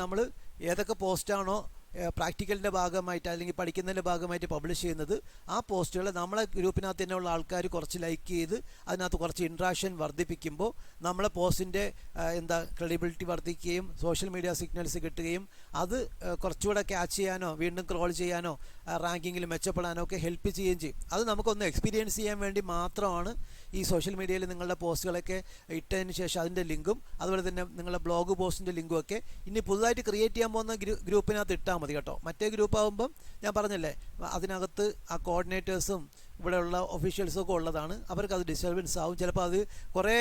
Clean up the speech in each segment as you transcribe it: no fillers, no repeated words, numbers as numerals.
നമ്മൾ ഏതൊക്കെ പോസ്റ്റാണോ പ്രാക്ടിക്കലിൻ്റെ ഭാഗമായിട്ട് അല്ലെങ്കിൽ പഠിക്കുന്നതിൻ്റെ ഭാഗമായിട്ട് പബ്ലിഷ് ചെയ്യുന്നത്, ആ പോസ്റ്റുകൾ നമ്മളെ ഗ്രൂപ്പിനകത്ത് തന്നെയുള്ള ആൾക്കാർ കുറച്ച് ലൈക്ക് ചെയ്ത് അതിനകത്ത് കുറച്ച് ഇൻട്രാക്ഷൻ വർദ്ധിപ്പിക്കുമ്പോൾ നമ്മളെ പോസ്റ്റിൻ്റെ ക്രെഡിബിലിറ്റി വർദ്ധിക്കുകയും സോഷ്യൽ മീഡിയ സിഗ്നൽസ് കിട്ടുകയും അത് കുറച്ചുകൂടെ ക്യാച്ച് ചെയ്യാനോ വീണ്ടും ക്രോൾ ചെയ്യാനോ റാങ്കിങ്ങിൽ മെച്ചപ്പെടാനോ ഒക്കെ ഹെൽപ്പ് ചെയ്യുകയും ചെയ്യും. അത് നമുക്കൊന്ന് എക്സ്പീരിയൻസ് ചെയ്യാൻ വേണ്ടി മാത്രമാണ് ഈ സോഷ്യൽ മീഡിയയിൽ നിങ്ങളുടെ പോസ്റ്റുകളൊക്കെ ഇട്ടതിന് ശേഷം അതിൻ്റെ ലിങ്കും അതുപോലെ തന്നെ നിങ്ങളുടെ ബ്ലോഗ് പോസ്റ്റിൻ്റെ ലിങ്കും ഒക്കെ ഇനി പുതുതായിട്ട് ക്രിയേറ്റ് ചെയ്യാൻ പോകുന്ന ഗ്രൂപ്പിനകത്ത് ഇട്ടാൽ മതി കേട്ടോ. മറ്റേ ഗ്രൂപ്പ് ആകുമ്പം ഞാൻ പറഞ്ഞല്ലേ, അതിനകത്ത് ആ കോർഡിനേറ്റേഴ്സും ഇവിടെയുള്ള ഒഫീഷ്യൽസും ഒക്കെ ഉള്ളതാണ്. അവർക്ക് അത് ഡിസ്റ്റർബൻസ് ആവും. ചിലപ്പോൾ അത് കുറേ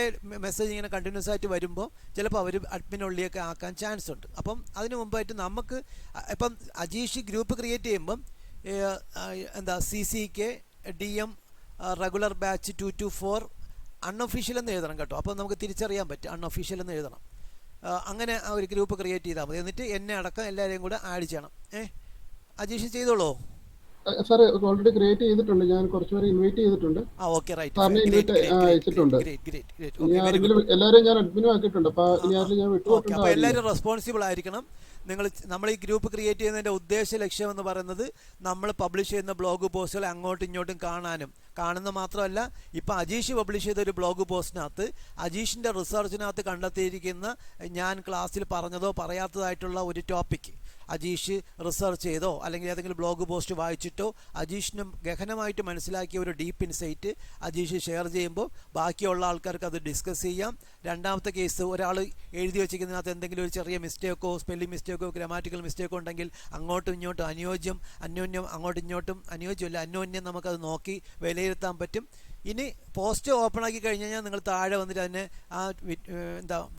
മെസ്സേജ് ഇങ്ങനെ കണ്ടിന്യൂസ് ആയിട്ട് വരുമ്പോൾ ചിലപ്പോൾ അവർ അഡ്മിനുള്ളിയൊക്കെ ആക്കാൻ ചാൻസ് ഉണ്ട്. അപ്പം അതിന് മുമ്പായിട്ട് നമുക്ക് ഇപ്പം അജീഷ് ഗ്രൂപ്പ് ക്രിയേറ്റ് ചെയ്യുമ്പം CCK DM regular batch 224 unofficial എന്ന് എഴുതണം കേട്ടോ. അപ്പോൾ നമുക്ക് തിരിച്ചറിയാൻ പറ്റും അൺഒഫീഷ്യൽ എന്ന് എഴുതണം. അങ്ങനെ ആ ഒരു ഗ്രൂപ്പ് ക്രിയേറ്റ് ചെയ്താൽ മതി. എന്നിട്ട് എന്നെ അടക്കം എല്ലാവരെയും കൂടെ ആഡ് ചെയ്യണം. അജീഷ് ചെയ്തോളൂ. സാർ ഓൾറെഡി ക്രിയേറ്റ് ചെയ്തിട്ടുണ്ട്. ഞാൻ കുറച്ചുപേരെ ഇൻവൈറ്റ് ചെയ്തിട്ടുണ്ട്. Okay, right. അയച്ചിട്ടുണ്ട്. എല്ലാവരും ഞാൻ അഡ്മിനും ആക്കിയിട്ടുണ്ട്. അപ്പോൾ എല്ലാവരും റെസ്പോൺസിബിൾ ആയിരിക്കണം. നമ്മൾ ഈ ഗ്രൂപ്പ് ക്രിയേറ്റ് ചെയ്യുന്നതിൻ്റെ ഉദ്ദേശ ലക്ഷ്യം എന്ന് പറയുന്നത് നമ്മൾ പബ്ലിഷ് ചെയ്യുന്ന ബ്ലോഗ് പോസ്റ്റുകൾ അങ്ങോട്ടും ഇങ്ങോട്ടും കാണുന്ന മാത്രമല്ല, ഇപ്പം അജീഷ് പബ്ലിഷ് ചെയ്ത ഒരു ബ്ലോഗ് പോസ്റ്റിനകത്ത് അജീഷിൻ്റെ റിസർച്ചിനകത്ത് കണ്ടെത്തിയിരിക്കുന്ന ഞാൻ ക്ലാസ്സിൽ പറഞ്ഞതോ പറയാത്തതായിട്ടുള്ള ഒരു ടോപ്പിക്ക് അജീഷ് റിസർച്ച് ചെയ്തോ അല്ലെങ്കിൽ ഏതെങ്കിലും ബ്ലോഗ് പോസ്റ്റ് വായിച്ചിട്ടോ അജീഷിനും ഗഹനമായിട്ട് മനസ്സിലാക്കിയ ഒരു ഡീപ്പ് ഇൻസൈറ്റ് അജീഷ് ഷെയർ ചെയ്യുമ്പോൾ ബാക്കിയുള്ള ആൾക്കാർക്ക് അത് ഡിസ്കസ് ചെയ്യാം. രണ്ടാമത്തെ കേസ്, ഒരാൾ എഴുതി വെച്ചിരിക്കുന്നതിനകത്ത് എന്തെങ്കിലും ഒരു ചെറിയ മിസ്റ്റേക്കോ സ്പെല്ലിംഗ് മിസ്റ്റേക്കോ ഗ്രാമാറ്റിക്കൽ മിസ്റ്റേക്കോ ഉണ്ടെങ്കിൽ അങ്ങോട്ടും ഇങ്ങോട്ടും അന്യോന്യം അങ്ങോട്ടും ഇങ്ങോട്ടും അന്യോന്യം നമുക്കത് നോക്കി വിലയിരുത്താൻ പറ്റും. ഇനി പോസ്റ്റ് ഓപ്പൺ ആക്കി കഴിഞ്ഞ് കഴിഞ്ഞാൽ നിങ്ങൾ താഴെ വന്നിട്ട് അതിനെ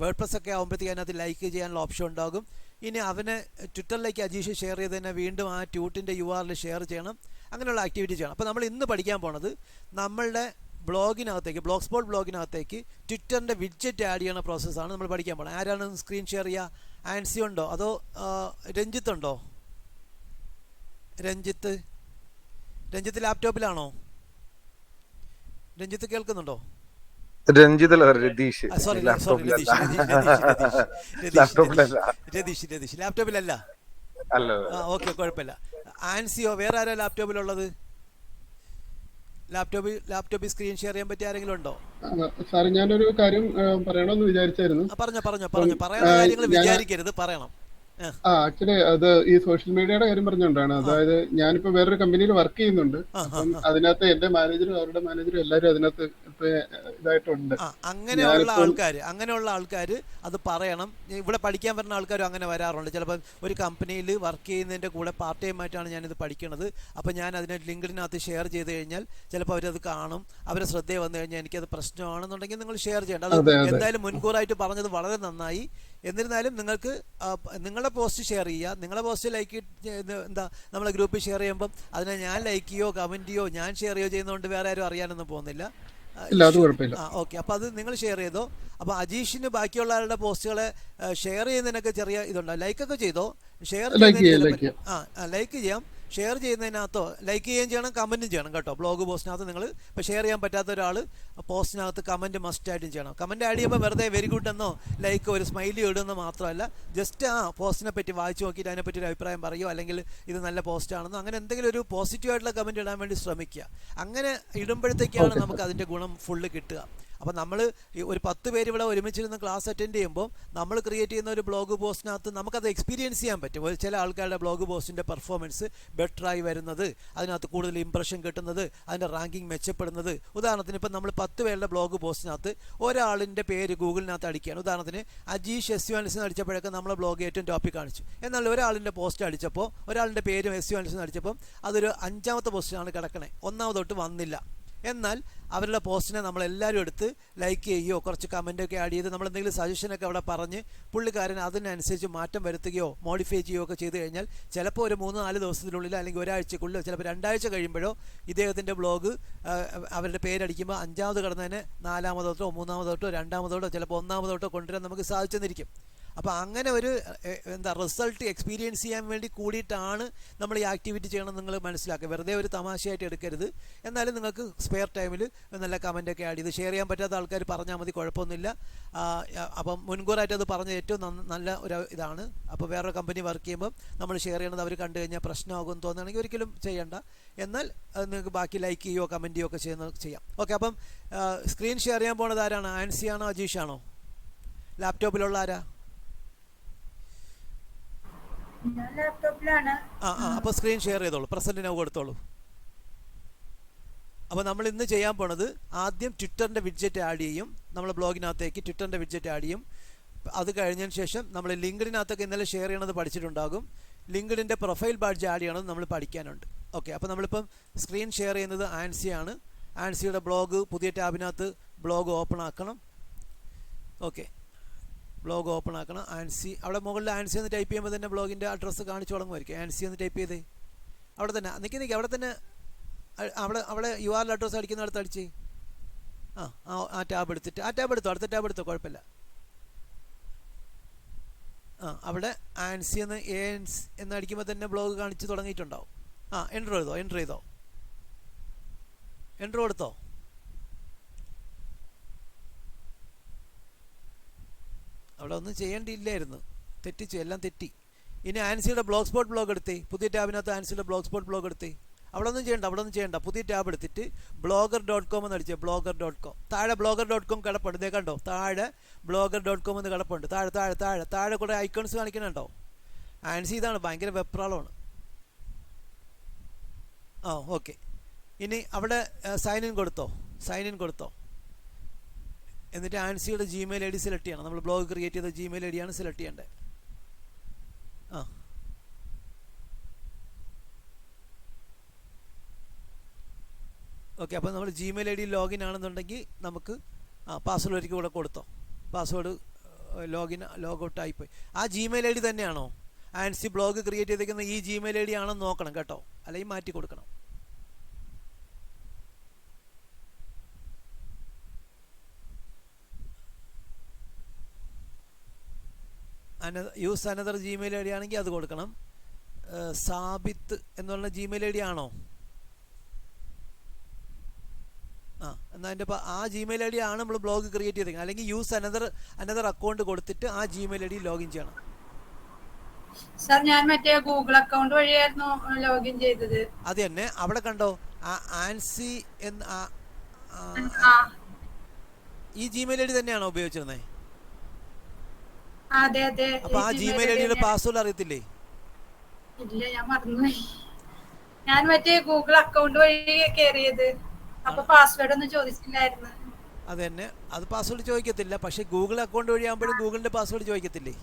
വേർഡ് പ്രസ് ഒക്കെ ആകുമ്പോഴത്തേക്ക് അതിനകത്ത് ലൈക്ക് ചെയ്യാനുള്ള ഓപ്ഷൻ ഉണ്ടാകും. ഇനി അവനെ ട്വിറ്ററിലേക്ക് അജീഷ് ഷെയർ ചെയ്തതിനെ വീണ്ടും ആ ട്യൂട്ടിൻ്റെ URL ഷെയർ ചെയ്യണം. അങ്ങനെയുള്ള ആക്ടിവിറ്റി ചെയ്യണം. അപ്പോൾ നമ്മൾ ഇന്ന് പഠിക്കാൻ പോണത് നമ്മളുടെ ബ്ലോഗിനകത്തേക്ക്, ബ്ലോഗ് സ്പോട്ട് ബ്ലോഗിനകത്തേക്ക് ട്വിറ്ററിൻ്റെ വിഡ്ജറ്റ് ആഡ് ചെയ്യണ പ്രോസസ്സാണ് നമ്മൾ പഠിക്കാൻ പോകുന്നത്. ആരാണ് സ്ക്രീൻ ഷെയർ ചെയ്യുക? ആൻസി ഉണ്ടോ അതോ രഞ്ജിത്ത് ഉണ്ടോ? രഞ്ജിത്ത് ലാപ്ടോപ്പിലാണോ? രഞ്ജിത്ത് കേൾക്കുന്നുണ്ടോ? രതീഷ് ലാപ്ടോപ്പിലല്ല. ഓക്കെ, കുഴപ്പമില്ല. ആൻസിയോ വേറെ ആരാ ലാപ്ടോപ്പിലുള്ളത്? ലാപ്ടോപ്പിൽ സ്ക്രീൻ ഷെയർ ചെയ്യാൻ പറ്റിയ ആരെങ്കിലും ഉണ്ടോ? സാർ, ഞാനൊരു കാര്യം പറയണമെന്ന് വിചാരിച്ചായിരുന്നു. പറഞ്ഞോ. പറയുന്ന കാര്യങ്ങൾ വിചാരിക്കരുത്, പറയണം. ആക്ച്വലി അത് ഈ സോഷ്യൽ മീഡിയയുടെ കാര്യം പറഞ്ഞുകൊണ്ടാണ്. അതായത് ഞാനിപ്പോ വേറൊരു കമ്പനിയിൽ വർക്ക് ചെയ്യുന്നുണ്ട്. അപ്പം അതിനകത്ത് എന്റെ മാനേജറും അവരുടെ മാനേജറും എല്ലാവരും അതിനകത്ത് ഇതായിട്ടുണ്ട്. അങ്ങനെയുള്ള ആൾക്കാർ അത് പറയണം. ഇവിടെ പഠിക്കാൻ വരുന്ന ആൾക്കാരും അങ്ങനെ വരാറുണ്ട്. ചിലപ്പോൾ ഒരു കമ്പനിയിൽ വർക്ക് ചെയ്യുന്നതിൻ്റെ കൂടെ പാർട്ട് ടൈം ആയിട്ടാണ് ഞാനിത് പഠിക്കുന്നത്. അപ്പോൾ ഞാൻ അതിനെ ലിങ്കിനകത്ത് ഷെയർ ചെയ്ത് കഴിഞ്ഞാൽ ചിലപ്പോൾ അവരത് കാണും. അവരെ ശ്രദ്ധയിൽ വന്നു കഴിഞ്ഞാൽ എനിക്കത് പ്രശ്നമാണെന്നുണ്ടെങ്കിൽ നിങ്ങൾ ഷെയർ ചെയ്യേണ്ട. അത് എന്തായാലും മുൻകൂറായിട്ട് പറഞ്ഞത് വളരെ നന്നായി. എന്നിരുന്നാലും നിങ്ങൾക്ക് നിങ്ങളുടെ പോസ്റ്റ് ഷെയർ ചെയ്യുക. നിങ്ങളുടെ പോസ്റ്റ് ലൈക്ക് നമ്മളെ ഗ്രൂപ്പിൽ ഷെയർ ചെയ്യുമ്പം അതിനെ ഞാൻ ലൈക്ക് ചെയ്യോ കമൻറ്റ് ചെയ്യോ ഞാൻ ഷെയർ ചെയ്യോ ചെയ്യുന്നതുകൊണ്ട് വേറെ ആരും അറിയാനൊന്നും പോകുന്നില്ല. ഓക്കെ, അപ്പോൾ അത് നിങ്ങൾ ഷെയർ ചെയ്തോ. അപ്പോൾ അജീഷിന് ബാക്കിയുള്ള ആളുടെ പോസ്റ്റുകളെ ഷെയർ ചെയ്യുന്നതിനൊക്കെ ചെറിയ ഇതുണ്ടാവും. ലൈക്കൊക്കെ ചെയ്തോ. ഷെയർ ലൈക്ക് ചെയ്യാം. ഷെയർ ചെയ്യുന്നതിനകത്തോ ലൈക്ക് ചെയ്യുകയും ചെയ്യണം, കമൻറ്റും ചെയ്യണം കേട്ടോ. ബ്ലോഗ് പോസ്റ്റിനകത്ത് നിങ്ങൾ ഇപ്പോൾ ഷെയർ ചെയ്യാൻ പറ്റാത്ത ഒരാൾ പോസ്റ്റിനകത്ത് കമൻറ്റ് മസ്റ്റായിട്ടും ചെയ്യണം. കമൻറ്റ് ആഡ് ചെയ്യുമ്പോൾ വെറുതെ വെരി ഗുഡ് എന്നോ ലൈക്ക് ഒരു സ്മൈലി ഇടുമെന്ന് മാത്രമല്ല, ജസ്റ്റ് പോസ്റ്റിനെ പറ്റി വായിച്ച് നോക്കിയിട്ട് അതിനെപ്പറ്റി ഒരു അഭിപ്രായം പറയുമോ അല്ലെങ്കിൽ ഇത് നല്ല പോസ്റ്റാണെന്നോ അങ്ങനെ എന്തെങ്കിലും ഒരു പോസിറ്റീവായിട്ടുള്ള കമൻറ്റ് ഇടാൻ വേണ്ടി ശ്രമിക്കുക. അങ്ങനെ ഇടുമ്പോഴത്തേക്കാണ് നമുക്ക് അതിൻ്റെ ഗുണം ഫുള്ള് കിട്ടുക. അപ്പോൾ നമ്മൾ ഒരു 10 പേര് ഇവിടെ ഒരുമിച്ചിരുന്ന് ക്ലാസ് അറ്റൻഡ് ചെയ്യുമ്പോൾ നമ്മൾ ക്രിയേറ്റ് ചെയ്യുന്ന ഒരു ബ്ലോഗ് പോസ്റ്റിനകത്ത് നമുക്കത് എക്സ്പീരിയൻസ് ചെയ്യാൻ പറ്റും. ചില ആൾക്കാരുടെ ബ്ലോഗ് പോസ്റ്റിൻ്റെ പെർഫോമൻസ് ബെറ്ററായി വരുന്നത്, അതിനകത്ത് കൂടുതൽ ഇംപ്രഷൻ കിട്ടുന്നത്, അതിൻ്റെ റാങ്കിങ് മെച്ചപ്പെടുന്നത്. ഉദാഹരണത്തിന് ഇപ്പം നമ്മൾ 10 പേരുടെ ബ്ലോഗ് പോസ്റ്റിനകത്ത് ഒരാളിൻ്റെ പേര് ഗൂഗിളിനകത്ത് അടിക്കുകയാണ്. ഉദാഹരണത്തിന് അജീഷ് SUNS അടിച്ചപ്പോഴൊക്കെ നമ്മളെ ബ്ലോഗ് ഏറ്റവും ടോപ്പിൽ കാണിച്ചു. എന്നാൽ ഒരാളിൻ്റെ പോസ്റ്റ് അടിച്ചപ്പോൾ ഒരാളുടെ പേരും SUNS അടിച്ചപ്പോൾ അതൊരു 5ാമത്തെ പോസ്റ്റിലാണ് കിടക്കണേ, 1ാമതൊട്ട് വന്നില്ല. എന്നാൽ അവരുടെ പോസ്റ്റിനെ നമ്മളെല്ലാവരും എടുത്ത് ലൈക്ക് ചെയ്യുകയോ കുറച്ച് കമൻറ്റൊക്കെ ആഡ് ചെയ്ത് നമ്മളെന്തെങ്കിലും സജഷനൊക്കെ അവിടെ പറഞ്ഞ് പുള്ളിക്കാരൻ അതിനനുസരിച്ച് മാറ്റം വരുത്തുകയോ മോഡിഫൈ ചെയ്യുകയോ ഒക്കെ ചെയ്ത് കഴിഞ്ഞാൽ ചിലപ്പോൾ ഒരു 3-4 ദിവസത്തിനുള്ളിൽ അല്ലെങ്കിൽ ഒരാഴ്ചക്കുള്ളിലോ ചിലപ്പോൾ 2 ആഴ്ച കഴിയുമ്പോഴോ ഇദ്ദേഹത്തിൻ്റെ ബ്ലോഗ് അവരുടെ പേരടിക്കുമ്പോൾ 5ാമത് കടന്നതിന് 4ാമതോട്ടോ 3ാമതോട്ടോ 2ാമതോട്ടോ ചിലപ്പോൾ 1ാമതോട്ടോ കൊണ്ടുവരാൻ നമുക്ക് സാധിച്ചെന്നിരിക്കും. അപ്പോൾ അങ്ങനെ ഒരു എന്താ റിസൾട്ട് എക്സ്പീരിയൻസ് ചെയ്യാൻ വേണ്ടി കൂടിയിട്ടാണ് നമ്മൾ ഈ ആക്ടിവിറ്റി ചെയ്യണമെന്ന് നിങ്ങൾ മനസ്സിലാക്കുക. വെറുതെ ഒരു തമാശയായിട്ട് എടുക്കരുത്. എന്നാലും നിങ്ങൾക്ക് സ്പെയർ ടൈമിൽ നല്ല കമൻറ്റൊക്കെ ആഡ് ചെയ്ത് ഷെയർ ചെയ്യാൻ പറ്റാത്ത ആൾക്കാർ പറഞ്ഞാൽ മതി, കുഴപ്പമൊന്നുമില്ല. അപ്പം മുൻകൂറായിട്ട് അത് പറഞ്ഞത് ഏറ്റവും നല്ല ഒരു ഇതാണ്. അപ്പോൾ വേറൊരു കമ്പനി വർക്ക് ചെയ്യുമ്പം നമ്മൾ ഷെയർ ചെയ്യണത് അവർ കണ്ടു കഴിഞ്ഞാൽ പ്രശ്നമാകുമെന്ന് തോന്നുകയാണെങ്കിൽ ഒരിക്കലും ചെയ്യണ്ട. എന്നാൽ നിങ്ങൾക്ക് ബാക്കി ലൈക്ക് ചെയ്യുകയോ കമൻറ്റ് ചെയ്യുകയോ ഒക്കെ ചെയ്യാം. ഓക്കെ, അപ്പം സ്ക്രീൻ ഷെയർ ചെയ്യാൻ പോണത് ആരാണ്? ആൻസി ആണോ അജീഷാണോ? ലാപ്ടോപ്പിലുള്ള ആരാ? അപ്പോൾ സ്ക്രീൻ ഷെയർ ചെയ്തോളൂ, പ്രസന്റ് നൗ കൊടുത്തോളൂ. അപ്പോൾ നമ്മൾ ഇന്ന് ചെയ്യാൻ പോണത് ആദ്യം ട്വിറ്ററിൻ്റെ വിഡ്ജറ്റ് ആഡ് ചെയ്യും. നമ്മൾ ബ്ലോഗിനകത്തേക്ക് ട്വിറ്ററിൻ്റെ വിഡ്ജറ്റ് ആഡ് ചെയ്യും. അത് കഴിഞ്ഞതിന് ശേഷം നമ്മൾ ലിങ്ക്ഡിനകത്തൊക്കെ ഇന്നലെ ഷെയർ ചെയ്യണത് പഠിച്ചിട്ടുണ്ടാകും. ലിങ്ക്ഡിൻ്റെ പ്രൊഫൈൽ ബാഡ്ജ് ആഡ് ചെയ്യണത് നമ്മൾ പഠിക്കാനുണ്ട്. ഓക്കെ, അപ്പോൾ നമ്മളിപ്പം സ്ക്രീൻ ഷെയർ ചെയ്യുന്നത് ആൻസിയാണ്. ആൻസിയുടെ ബ്ലോഗ് പുതിയ ടാബിനകത്ത് ബ്ലോഗ് ഓപ്പൺ ആക്കണം. ഓക്കെ, ബ്ലോഗ് ഓപ്പൺ ആക്കണം. ആൻസി അവിടെ മുകളിൽ ആൻസി എന്ന് ടൈപ്പ് ചെയ്യുമ്പോൾ തന്നെ ബ്ലോഗിൻ്റെ അഡ്രസ്സ് കാണിച്ചു തുടങ്ങുമായിരിക്കും. ആൻസി എന്ന് ടൈപ്പ് ചെയ്തേ അവിടെ തന്നെ നിൽക്കി അവിടെ തന്നെ അവിടെ URL അഡ്രസ്സ് അടിക്കുന്നിടത്ത് അടിച്ച് ആ ടാബ് എടുത്തിട്ട് അടുത്ത ടാബ് എടുത്തോ, കുഴപ്പമില്ല. അവിടെ ആൻസി എന്ന് അടിക്കുമ്പോൾ തന്നെ ബ്ലോഗ് കാണിച്ച് തുടങ്ങിയിട്ടുണ്ടാവും. എൻ്റർ ചെയ്തോ എൻ്റർ കൊടുത്തോ. അവിടെ ഒന്നും ചെയ്യേണ്ടിയില്ലായിരുന്നു, തെറ്റിച്ചു, എല്ലാം തെറ്റി. ഇനി ആൻസിയുടെ ബ്ലോഗ് സ്പോട്ട് ബ്ലോഗ് എടുത്തേ, പുതിയ ടാബിനകത്ത് ആൻസിയുടെ ബ്ലോഗ് സ്പോട്ട് ബ്ലോഗ് എടുത്തേ. അവിടെ ഒന്നും ചെയ്യണ്ട. പുതിയ ടാബ് എടുത്തിട്ട് blogger.com എന്ന് അടിച്ചേ, blogger.com. താഴെ blogger.com കിടപ്പുണ്ട്, ഇതേ കണ്ടോ, താഴെ blogger.com എന്ന് കിടപ്പുണ്ട്. താഴെ കൂടെ ഐക്കൺസ് കാണിക്കണുണ്ടോ? ആൻസി ഇതാണ്, ഭയങ്കര വെപ്രാളമാണ്. ഓക്കെ. ഇനി അവിടെ സൈൻ ഇൻ കൊടുത്തോ. എന്നിട്ട് ആൻസിയുടെ ജിമെയിൽ ID സെലക്ട് ചെയ്യണം. നമ്മൾ ബ്ലോഗ് ക്രിയേറ്റ് ചെയ്ത ജിമെയിൽ ID ആണ് സെലക്ട് ചെയ്യേണ്ടത്. ഓക്കെ, അപ്പോൾ നമ്മൾ ജിമെയിൽ ID ലോഗിൻ ആണെന്നുണ്ടെങ്കിൽ നമുക്ക് പാസ്വേഡ് ഒരിക്കൽ കൂടെ കൊടുത്തോ. പാസ്വേഡ് ലോഗൗട്ട് ആയിപ്പോയി. ആ ജിമെയിൽ ID തന്നെയാണോ ആൻസി ബ്ലോഗ് ക്രിയേറ്റ് ചെയ്തിരിക്കുന്ന ഈ ജിമെയിൽ ID ആണെന്ന് നോക്കണം കേട്ടോ, അല്ലെങ്കിൽ മാറ്റി കൊടുക്കണം. യൂസ് അനദർ ജിമെയിൽ ID ആണെങ്കിൽ അത് കൊടുക്കണം. സാബിത്ത് എന്ന് പറഞ്ഞ ജിമെയിൽ ID ആണോ? എന്നാൽ അതിൻ്റെ ആ ജിമെയിൽ ID ആണ് നമ്മൾ ബ്ലോഗ് ക്രിയേറ്റ് ചെയ്തേക്കുന്നത്. അല്ലെങ്കിൽ യൂസ് അനദർ അക്കൗണ്ട് കൊടുത്തിട്ട് ആ ജിമെയിൽ ID ലോഗിൻ ചെയ്യണം. സർ, ഞാൻ മറ്റേ ഗൂഗിൾ അക്കൗണ്ട് വഴിയായിരുന്നു ലോഗിൻ ചെയ്തത്. അത് തന്നെ അവിടെ കണ്ടോ, ആൻസി ഈ ജിമെയിൽ ID തന്നെയാണോ ഉപയോഗിച്ചിരുന്നത്? അതെ. അപ്പൊ ആ ജിമെയിൽ ID യുടെ പാസ്വേഡ് അറിയത്തില്ലേ? ഇല്ല, ഞാൻ മറന്നുപോയി. ഞാൻ മറ്റേ ഗൂഗിൾ അക്കൗണ്ട് വഴി കയറിയത്, അപ്പൊ പാസ്വേഡ് ഒന്നും ചോദിച്ചില്ലായിരുന്നു. അത് തന്നെ, അത് പാസ്വേഡ് ചോദിക്കത്തില്ല. പക്ഷെ ഗൂഗിൾ അക്കൗണ്ട് വഴിയാകുമ്പോഴും ഗൂഗിളിന്റെ പാസ്വേഡ് ചോദിക്കത്തില്ലേ?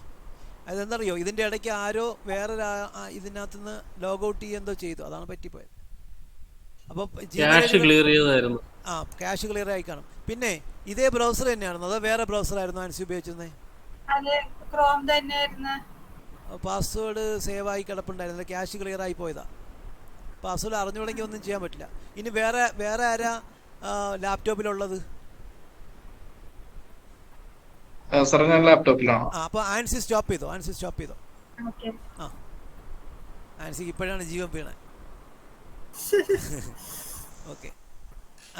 അതെന്തറിയോ, ഇതിന്റെ ഇടയ്ക്ക് ആരോ വേറൊരു ഇതിനകത്ത് നിന്ന് ലോഗൗട്ട് ചെയ്യുന്നോ ചെയ്തു, അതാണ് പറ്റിപ്പോയത്. അപ്പൊ ക്യാഷ് ക്ലിയർ ആയി കാണും. പിന്നെ ഇതേ ബ്രൗസർ തന്നെയായിരുന്നു അതോ വേറെ ബ്രൗസർ ആയിരുന്നു ആൻസി ഉപയോഗിച്ചിരുന്നത്? പാസ്വേഡ് സേവ് ആയി കിടപ്പുണ്ടായിരുന്നില്ല, ക്യാഷ് ക്ലിയർ ആയി പോയതാ. പാസ്വേഡ് അറിഞ്ഞുകൂടെങ്കിൽ ഒന്നും ചെയ്യാൻ പറ്റില്ല. ഇനി വേറെ ആരാ ലാപ്ടോപ്പിലുള്ളത്? അപ്പൊ ആൻസി സ്റ്റോപ്പ് ചെയ്തോ. ആൻസിക്ക് ഇപ്പോഴാണ് ജീവൻ വീണേ. ഓക്കെ,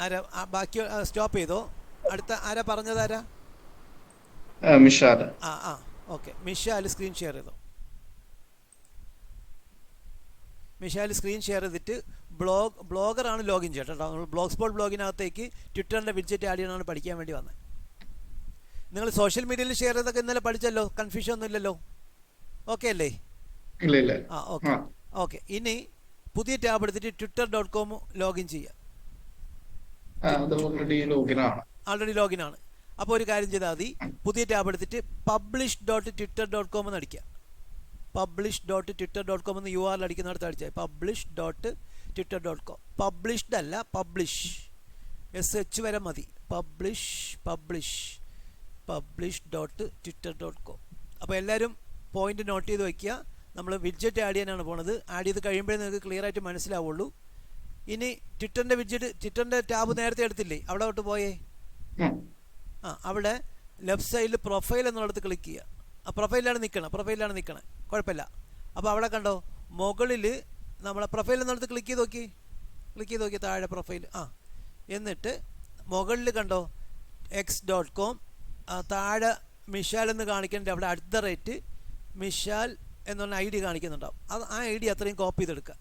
ആരാ ബാക്കി സ്റ്റോപ്പ് ചെയ്തോ? അടുത്ത ആരാ പറഞ്ഞത്? ആരാ? ഓക്കെ, മിഷാൽ സ്ക്രീൻ ഷെയർ ചെയ്തോ. മിഷാൽ സ്ക്രീൻ ഷെയർ ചെയ്തിട്ട് ബ്ലോഗറാണ് ലോഗിൻ ചെയ്യട്ടോ. നമ്മൾ ബ്ലോഗ് സ്പോട്ട് ബ്ലോഗിനകത്തേക്ക് ട്വിറ്ററിൻ്റെ വിഡ്ജറ്റ് ആഡ് ചെയ്യണമെന്ന് പഠിക്കാൻ വേണ്ടി വന്നത്. നിങ്ങൾ സോഷ്യൽ മീഡിയയിൽ ഷെയർ ചെയ്തൊക്കെ ഇന്നലെ പഠിച്ചല്ലോ, കൺഫ്യൂഷൻ ഒന്നും ഇല്ലല്ലോ? ഓക്കെ അല്ലേ? ഓക്കെ. ഇനി പുതിയ ടാബ് എടുത്തിട്ട് twitter.com ലോഗിൻ ചെയ്യുക. ആൾറെഡി ലോഗിൻ ആണ്. അപ്പോൾ ഒരു കാര്യം ചെയ്താൽ മതി, പുതിയ ടാബ് എടുത്തിട്ട് publish.twitter.com എന്ന് അടിക്കുക. publish.twitter.com എന്ന് URL അടിക്കുന്നിടത്ത് അടിച്ചാൽ publish.twitter.com. പബ്ലിഷ്ഡ് അല്ല, പബ്ലിഷ്, SH വരെ മതി. publish.twitter.com. അപ്പോൾ എല്ലാവരും പോയിന്റ് നോട്ട് ചെയ്ത് വയ്ക്കുക. നമ്മൾ വിഡ്ജറ്റ് ആഡ് ചെയ്യാനാണ് പോണത്. ആഡ് ചെയ്ത് കഴിയുമ്പോഴേ നിങ്ങൾക്ക് ക്ലിയർ ആയിട്ട് മനസ്സിലാവുള്ളൂ. ഇനി ട്വിറ്ററിൻ്റെ ടാബ് നേരത്തെ എടുത്തില്ലേ, അവിടെ തൊട്ട് പോയേ. അവിടെ ലെഫ്റ്റ് സൈഡിൽ പ്രൊഫൈൽ എന്നുള്ളത് ക്ലിക്ക് ചെയ്യുക. പ്രൊഫൈലിലാണ് നിൽക്കണം, കുഴപ്പമില്ല. അപ്പോൾ അവിടെ കണ്ടോ മുകളിൽ നമ്മളെ പ്രൊഫൈൽ എന്നിടത്ത് ക്ലിക്ക് ചെയ്ത് നോക്കി താഴെ പ്രൊഫൈൽ. എന്നിട്ട് മുകളിൽ കണ്ടോ x.com, താഴെ മിഷാൽ എന്ന് കാണിക്കേണ്ട അവിടെ @മിഷാൽ എന്ന് പറഞ്ഞ ID കാണിക്കുന്നുണ്ടാവും. ആ ID അത്രയും കോപ്പി ചെയ്തെടുക്കുക,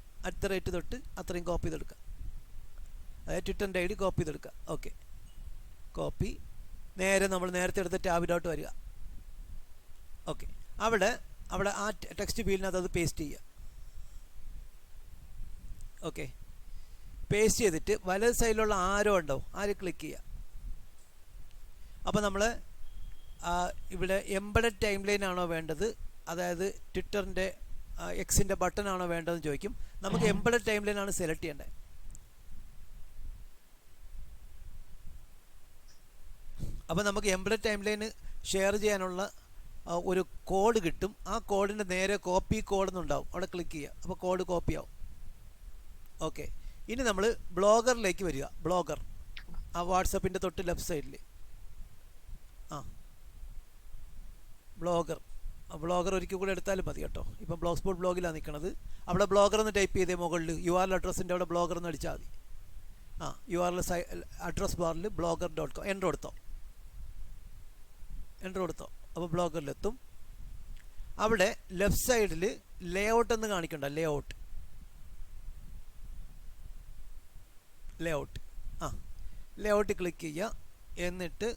തൊട്ട് അത്രയും കോപ്പി ചെയ്തെടുക്കുക, അതായത് ട്വിറ്ററിൻ്റെ ID കോപ്പി ചെയ്തെടുക്കുക. ഓക്കെ, കോപ്പി നേരെ നമ്മൾ നേരത്തെ എടുത്ത ടാബിലോട്ട് വരിക. ഓക്കെ, അവിടെ ആ ടെക്സ്റ്റ് ഫീൽഡിനകത്ത് അത് പേസ്റ്റ് ചെയ്യുക. ഓക്കെ, പേസ്റ്റ് ചെയ്തിട്ട് വലത് സൈഡിലുള്ള ആരോ ഉണ്ടോ, ക്ലിക്ക് ചെയ്യുക. അപ്പോൾ നമ്മൾ ഇവിടെ എംബഡഡ് ടൈം ലൈൻ ആണോ വേണ്ടത്, അതായത് ട്വിറ്ററിൻ്റെ എക്സിൻ്റെ ബട്ടൺ ആണോ വേണ്ടതെന്ന് ചോദിക്കും. നമുക്ക് എംബഡഡ് ടൈം ലൈൻ ആണ് സെലക്ട് ചെയ്യേണ്ടത്. അപ്പോൾ നമുക്ക് എംബഡഡ് ടൈം ലൈൻ ഷെയർ ചെയ്യാനുള്ള ഒരു കോഡ് കിട്ടും. ആ കോഡിൻ്റെ നേരെ കോപ്പി കോഡ് എന്നുണ്ടാവും, അവിടെ ക്ലിക്ക് ചെയ്യുക. അപ്പോൾ കോഡ് കോപ്പി ആവും. ഓക്കെ, ഇനി നമ്മൾ ബ്ലോഗറിലേക്ക് വരിക. ബ്ലോഗർ ആ വാട്സപ്പിൻ്റെ തൊട്ട് ലെഫ്റ്റ് സൈഡിൽ ബ്ലോഗർ ഒരിക്കൽ കൂടെ എടുത്താലും മതി കേട്ടോ. ഇപ്പം ബ്ലോഗ് സ്പോട്ട് ബ്ലോഗിലാണ് നിൽക്കുന്നത്. അവിടെ ബ്ലോഗർ എന്ന് ടൈപ്പ് ചെയ്തേ മുകളിൽ URL അഡ്രസ്സിൻ്റെ അവിടെ ബ്ലോഗർ എന്ന് അടിച്ചാൽ മതി. URL അഡ്രസ് ബാറിൽ blogger.com എൻ്റർ കൊടുത്തോ. അപ്പോൾ ബ്ലോഗറിലെത്തും. അവിടെ ലെഫ്റ്റ് സൈഡിൽ ലേഔട്ട് എന്ന് കാണിക്കണ്ട, ലേഔട്ട് ക്ലിക്ക് ചെയ്യുക. എന്നിട്ട്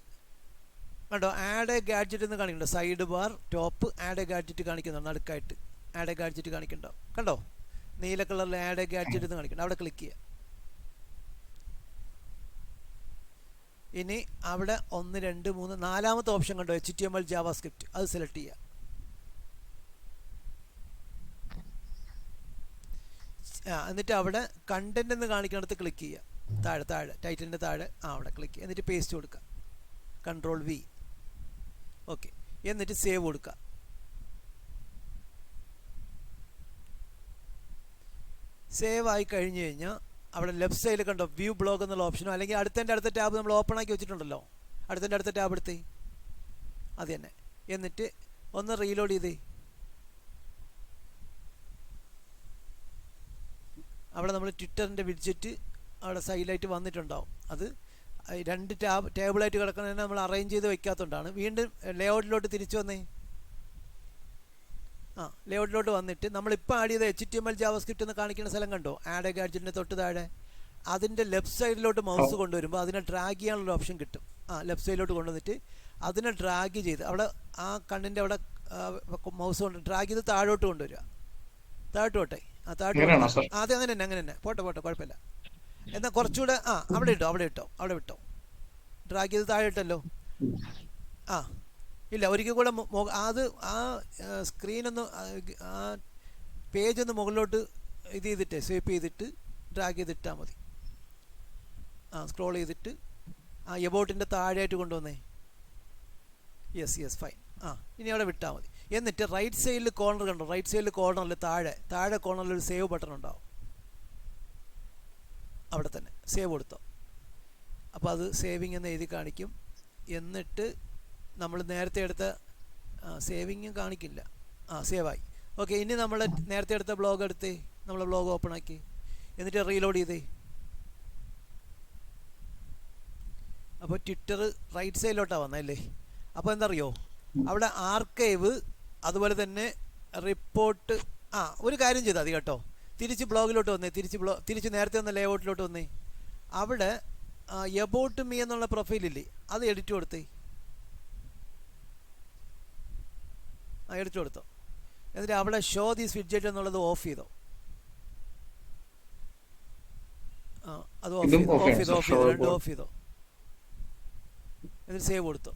കണ്ടോ ആഡ് എ ഗാഡ്ജറ്റ് എന്ന് കാണിക്കുന്നുണ്ട്, side bar top add a gadget കാണിക്കുന്നുണ്ട്, നടുക്കായിട്ട് ആഡ് എ ഗാഡ്ജറ്റ് കാണിക്കുന്നുണ്ടോ, കണ്ടോ നീല കളറിൽ ആഡ് എ ഗാഡ്ജറ്റ് എന്ന് കാണിക്കുന്നുണ്ട്, അവിടെ ക്ലിക്ക് ചെയ്യുക. ഇനി അവിടെ 1 2 3 4ാമത്തെ ഓപ്ഷൻ കണ്ടോ HTML JavaScript, അത് സെലക്ട് ചെയ്യുക. എന്നിട്ട് അവിടെ കണ്ടന്റ് എന്ന് കാണിക്കുന്നിടത്ത് ക്ലിക്ക് ചെയ്യുക. താഴെ ടൈറ്റിലിൻ്റെ താഴെ അവിടെ ക്ലിക്ക് ചെയ്യുക. എന്നിട്ട് പേസ്റ്റ് കൊടുക്കുക, Ctrl+V. ഓക്കെ, എന്നിട്ട് സേവ് കൊടുക്കുക. സേവ് ആയി കഴിഞ്ഞ് കഴിഞ്ഞാൽ അവിടെ ലെഫ്റ്റ് സൈഡിൽ കണ്ടോ വ്യൂ ബ്ലോഗ് എന്നുള്ള ഓപ്ഷനോ, അല്ലെങ്കിൽ അടുത്ത ടാബ് നമ്മൾ ഓപ്പൺ ആക്കി വെച്ചിട്ടുണ്ടല്ലോ, അടുത്ത ടാബ് എടുത്ത് അത് തന്നെ. എന്നിട്ട് ഒന്ന് റീലോഡ് ചെയ്തേ. അവിടെ നമ്മൾ ട്വിറ്ററിൻ്റെ വിഡ്ജറ്റ് അവിടെ സൈഡിലായിട്ട് വന്നിട്ടുണ്ടാവും. അത് 2 ടേബിളായിട്ട് കിടക്കുന്നതിന് നമ്മൾ അറേഞ്ച് ചെയ്ത് വയ്ക്കാത്തതുകൊണ്ടാണ്. വീണ്ടും ലേഔട്ടിലോട്ട് തിരിച്ചു വന്നേ. ലേഔട്ടിലോട്ട് വന്നിട്ട് നമ്മളിപ്പോൾ ആഡ് ചെയ്ത HTML JavaScript എന്ന് കാണിക്കുന്ന സ്ഥലം കണ്ടോ, ആഡ് എ ഗാഡ്ജറ്റിൻ്റെ തൊട്ട് താഴെ, അതിൻ്റെ ലെഫ്റ്റ് സൈഡിലോട്ട് മൗസ് കൊണ്ടുവരുമ്പോൾ അതിനെ ഡ്രാഗ് ചെയ്യാനുള്ള ഓപ്ഷൻ കിട്ടും. ലെഫ്റ്റ് സൈഡിലോട്ട് കൊണ്ടുവന്നിട്ട് അതിനെ ഡ്രാഗ് ചെയ്ത് അവിടെ ആ കണ്ണിൻ്റെ അവിടെ മൗസ് കൊണ്ട് ഡ്രാഗ് ചെയ്ത് താഴോട്ട് കൊണ്ടുവരിക. താഴോട്ടെ ആദ്യം അങ്ങനെ തന്നെ പോട്ടെ കുഴപ്പമില്ല. എന്നാൽ കുറച്ചുകൂടെ അവിടെ വിട്ടോ ഡ്രാഗ് ചെയ്ത് താഴെ ഇട്ടല്ലോ. ഇല്ല, ഒരിക്കൽ കൂടെ അത് ആ സ്ക്രീനൊന്ന് ആ പേജ് ഒന്ന് മുകളിലോട്ട് ഇത് ചെയ്തിട്ട് സ്വൈപ്പ് ചെയ്തിട്ട് ഡ്രാഗ് ചെയ്തിട്ടാൽ മതി. സ്ക്രോൾ ചെയ്തിട്ട് എബൌട്ടിൻ്റെ താഴെയായിട്ട് കൊണ്ടുവന്നേ. Yes fine. ഇനി അവിടെ വിട്ടാൽ മതി. എന്നിട്ട് റൈറ്റ് സൈഡിൽ കോർണർ കണ്ടോ, റൈറ്റ് സൈഡിൽ കോർണറിൽ താഴെ കോർണറിൽ ഒരു സേവ് ബട്ടൺ ഉണ്ടാവും, അവിടെ തന്നെ സേവ് കൊടുത്തോ. അപ്പോൾ അത് സേവിങ് എന്ന് എഴുതി കാണിക്കും. എന്നിട്ട് നമ്മൾ നേരത്തെ എടുത്ത സേവിങ്ങും കാണിക്കില്ല. സേവായി. ഓക്കെ, ഇനി നമ്മൾ നേരത്തെ എടുത്ത ബ്ലോഗ് എടുത്ത് നമ്മൾ ബ്ലോഗ് ഓപ്പൺ ആക്കി എന്നിട്ട് റീലോഡ് ചെയ്തേ. അപ്പോൾ ട്വിറ്റർ റൈറ്റ് സൈഡിലോട്ടാണ് വന്നല്ലേ. അപ്പോൾ എന്തറിയോ, അവിടെ ആർക്കൈവ് അതുപോലെ തന്നെ റിപ്പോർട്ട്. ഒരു കാര്യം ചെയ്താൽ മതി കേട്ടോ, തിരിച്ച് ബ്ലോഗിലോട്ട് വന്നേ, തിരിച്ച് നേരത്തെ വന്ന ലേഔട്ടിലോട്ട് വന്നേ. അവിടെ എബൌട്ട് മീ എന്നുള്ള പ്രൊഫൈലില്ലേ, അത് എഡിറ്റ് കൊടുത്തേ. എഡിറ്റ് കൊടുത്തോ. എന്നിട്ട് അവിടെ ഷോ ദീസ് വിഡ്ജറ്റ് എന്നുള്ളത് ഓഫ് ചെയ്തോ. അത് ഓഫ് ചെയ്തോ. എന്നിട്ട് സേവ് കൊടുത്തോ.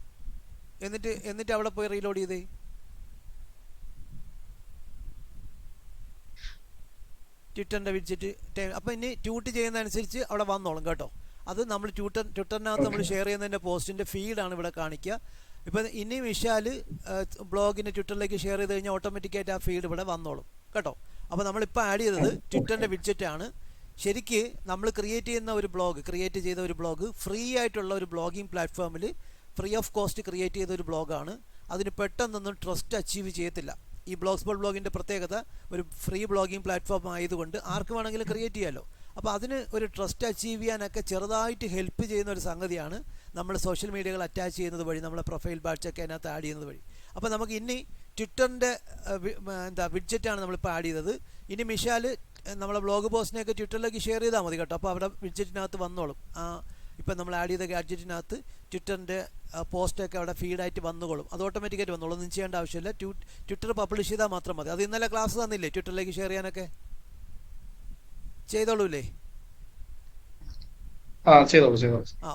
എന്നിട്ട് അവിടെ പോയി റീലോഡ് ചെയ്തേ. ട്വിറ്ററിൻ്റെ വിഡ്ജറ്റ് അപ്പോൾ ഇനി ട്യൂട്ട് ചെയ്യുന്നതനുസരിച്ച് അവിടെ വന്നോളും കേട്ടോ. അത് നമ്മൾ ട്വിറ്ററിനകത്ത് നമ്മൾ ഷെയർ ചെയ്യുന്നതിൻ്റെ പോസ്റ്റിൻ്റെ ഫീഡാണ് ഇവിടെ കാണിക്കുക. ഇപ്പം ഇനി വിശാൽ ബ്ലോഗിൻ്റെ ട്വിറ്ററിലേക്ക് ഷെയർ ചെയ്ത് കഴിഞ്ഞാൽ ഓട്ടോമാറ്റിക്കായിട്ട് ആ ഫീഡ് ഇവിടെ വന്നോളും കേട്ടോ. അപ്പോൾ നമ്മളിപ്പോൾ ആഡ് ചെയ്തത് ട്വിറ്ററിൻ്റെ വിഡ്ജറ്റാണ്. ശരിക്ക് നമ്മൾ ക്രിയേറ്റ് ചെയ്ത ഒരു ബ്ലോഗ് ഫ്രീ ആയിട്ടുള്ള ഒരു ബ്ലോഗിങ് പ്ലാറ്റ്ഫോമിൽ ഫ്രീ ഓഫ് കോസ്റ്റ് ക്രിയേറ്റ് ചെയ്ത ഒരു ബ്ലോഗാണ്. അതിന് പെട്ടെന്നൊന്നും ട്രസ്റ്റ് അച്ചീവ് ചെയ്യത്തില്ല. ഈ ബ്ലോഗ്സ്പോട്ട് ബ്ലോഗിൻ്റെ പ്രത്യേകത ഒരു ഫ്രീ ബ്ലോഗിംഗ് പ്ലാറ്റ്ഫോം ആയതുകൊണ്ട് ആർക്ക് വേണമെങ്കിലും ക്രിയേറ്റ് ചെയ്യാമല്ലോ. അപ്പോൾ അതിന് ഒരു ട്രസ്റ്റ് അച്ചീവ് ചെയ്യാനൊക്കെ ചെറുതായിട്ട് ഹെൽപ്പ് ചെയ്യുന്ന ഒരു സംഗതിയാണ് നമ്മൾ സോഷ്യൽ മീഡിയകൾ അറ്റാച്ച് ചെയ്യുന്നത് വഴി, നമ്മളെ പ്രൊഫൈൽ ബാഡ്ജൊക്കെ അതിനകത്ത് ആഡ് ചെയ്യുന്നത് വഴി. അപ്പോൾ നമുക്ക് ഇനി ട്വിറ്ററിൻ്റെ വിഡ്ജറ്റാണ് നമ്മളിപ്പോൾ ആഡ് ചെയ്തത്. ഇനി മിഷാൽ നമ്മളെ ബ്ലോഗ് പോസ്റ്റിനെയൊക്കെ ട്വിറ്ററിലേക്ക് ഷെയർ ചെയ്താൽ മതി കേട്ടോ. അപ്പോൾ അവിടെ വിഡ്ജറ്റിനകത്ത് വന്നോളും. ഇപ്പം നമ്മൾ ആഡ് ചെയ്ത ഗാഡ്ജറ്റിനകത്ത് ട്വിറ്ററിൻ്റെ പോസ്റ്റൊക്കെ അവിടെ ഫീഡായിട്ട് വന്നുകൊള്ളും. അത് ഓട്ടോമാറ്റിക്കായിട്ട് വന്നോളും, ഒന്നും ചെയ്യേണ്ട ആവശ്യമില്ല. ട്വിറ്റർ പബ്ലിഷ് ചെയ്താൽ മാത്രം മതി. അത് ഇന്നലെ ക്ലാസ് തന്നില്ലേ ട്വിറ്ററിലേക്ക് ഷെയർ ചെയ്യാനൊക്കെ? ചെയ്തോളൂല്ലേ?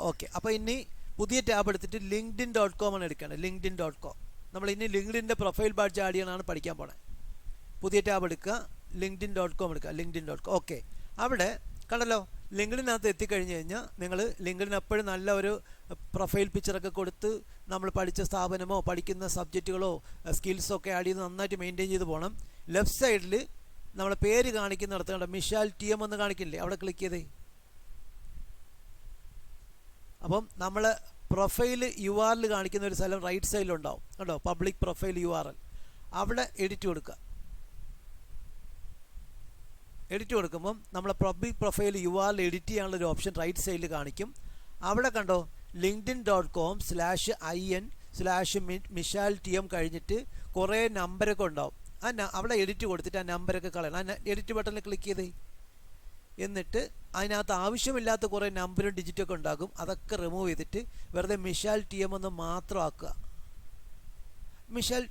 ഓക്കെ. അപ്പോൾ ഇനി പുതിയ ടാബ് എടുത്തിട്ട് linkedin.com ആണ് എടുക്കേണ്ടത്. linkedin.com. നമ്മൾ ഇനി ലിങ്ക്ഡിൻ്റെ പ്രൊഫൈൽ ബാഡ്ജ് ആഡ് ചെയ്യാനാണ് പഠിക്കാൻ പോണത്. പുതിയ ടാബ് എടുക്കുക, linkedin.com എടുക്കുക. linkedin.com. ഓക്കെ. അവിടെ കണ്ടല്ലോ, ലിങ്ക്ഡിനകത്ത് എത്തിക്കഴിഞ്ഞ് കഴിഞ്ഞാൽ നിങ്ങൾ ലിങ്ക്ഡിൻ എപ്പോഴും നല്ല ഒരു പ്രൊഫൈൽ പിക്ചറൊക്കെ കൊടുത്ത് നമ്മൾ പഠിച്ച സ്ഥാപനമോ പഠിക്കുന്ന സബ്ജക്റ്റുകളോ സ്കിൽസോ ഒക്കെ ആഡ് ചെയ്ത് നന്നായിട്ട് മെയിൻറ്റെയിൻ ചെയ്ത് പോകണം. ലെഫ്റ്റ് സൈഡിൽ നമ്മളെ പേര് കാണിക്കുന്നിടത്ത് കണ്ട മിഷാൽ TM എന്ന് കാണിക്കില്ലേ, അവിടെ ക്ലിക്ക് ചെയ്തേ. അപ്പം നമ്മൾ പ്രൊഫൈൽ URL കാണിക്കുന്ന ഒരു സ്ഥലം റൈറ്റ് സൈഡിലുണ്ടാവും കേട്ടോ, പബ്ലിക് പ്രൊഫൈൽ URL. അവിടെ എഡിറ്റ് കൊടുക്കുക. എഡിറ്റ് കൊടുക്കുമ്പം നമ്മളെ പബ്ലിക് പ്രൊഫൈൽ URL എഡിറ്റ് ചെയ്യാനുള്ളൊരു ഓപ്ഷൻ റൈറ്റ് സൈഡിൽ കാണിക്കും. അവിടെ കണ്ടോ linkedin.com/in/മിഷാൽ TM കഴിഞ്ഞിട്ട് കുറേ നമ്പരൊക്കെ ഉണ്ടാവും. അവിടെ എഡിറ്റ് കൊടുത്തിട്ട് ആ നമ്പരൊക്കെ കളയണം. ആ എഡിറ്റ് ബട്ടണിൽ ക്ലിക്ക് ചെയ്തേ. എന്നിട്ട് അതിനകത്ത് ആവശ്യമില്ലാത്ത കുറേ നമ്പറും ഡിജിറ്റൊക്കെ ഉണ്ടാകും. അതൊക്കെ റിമൂവ് ചെയ്തിട്ട് വെറുതെ മിഷാൽ TM എന്ന് മാത്രം ആക്കുക. മിഷാൽ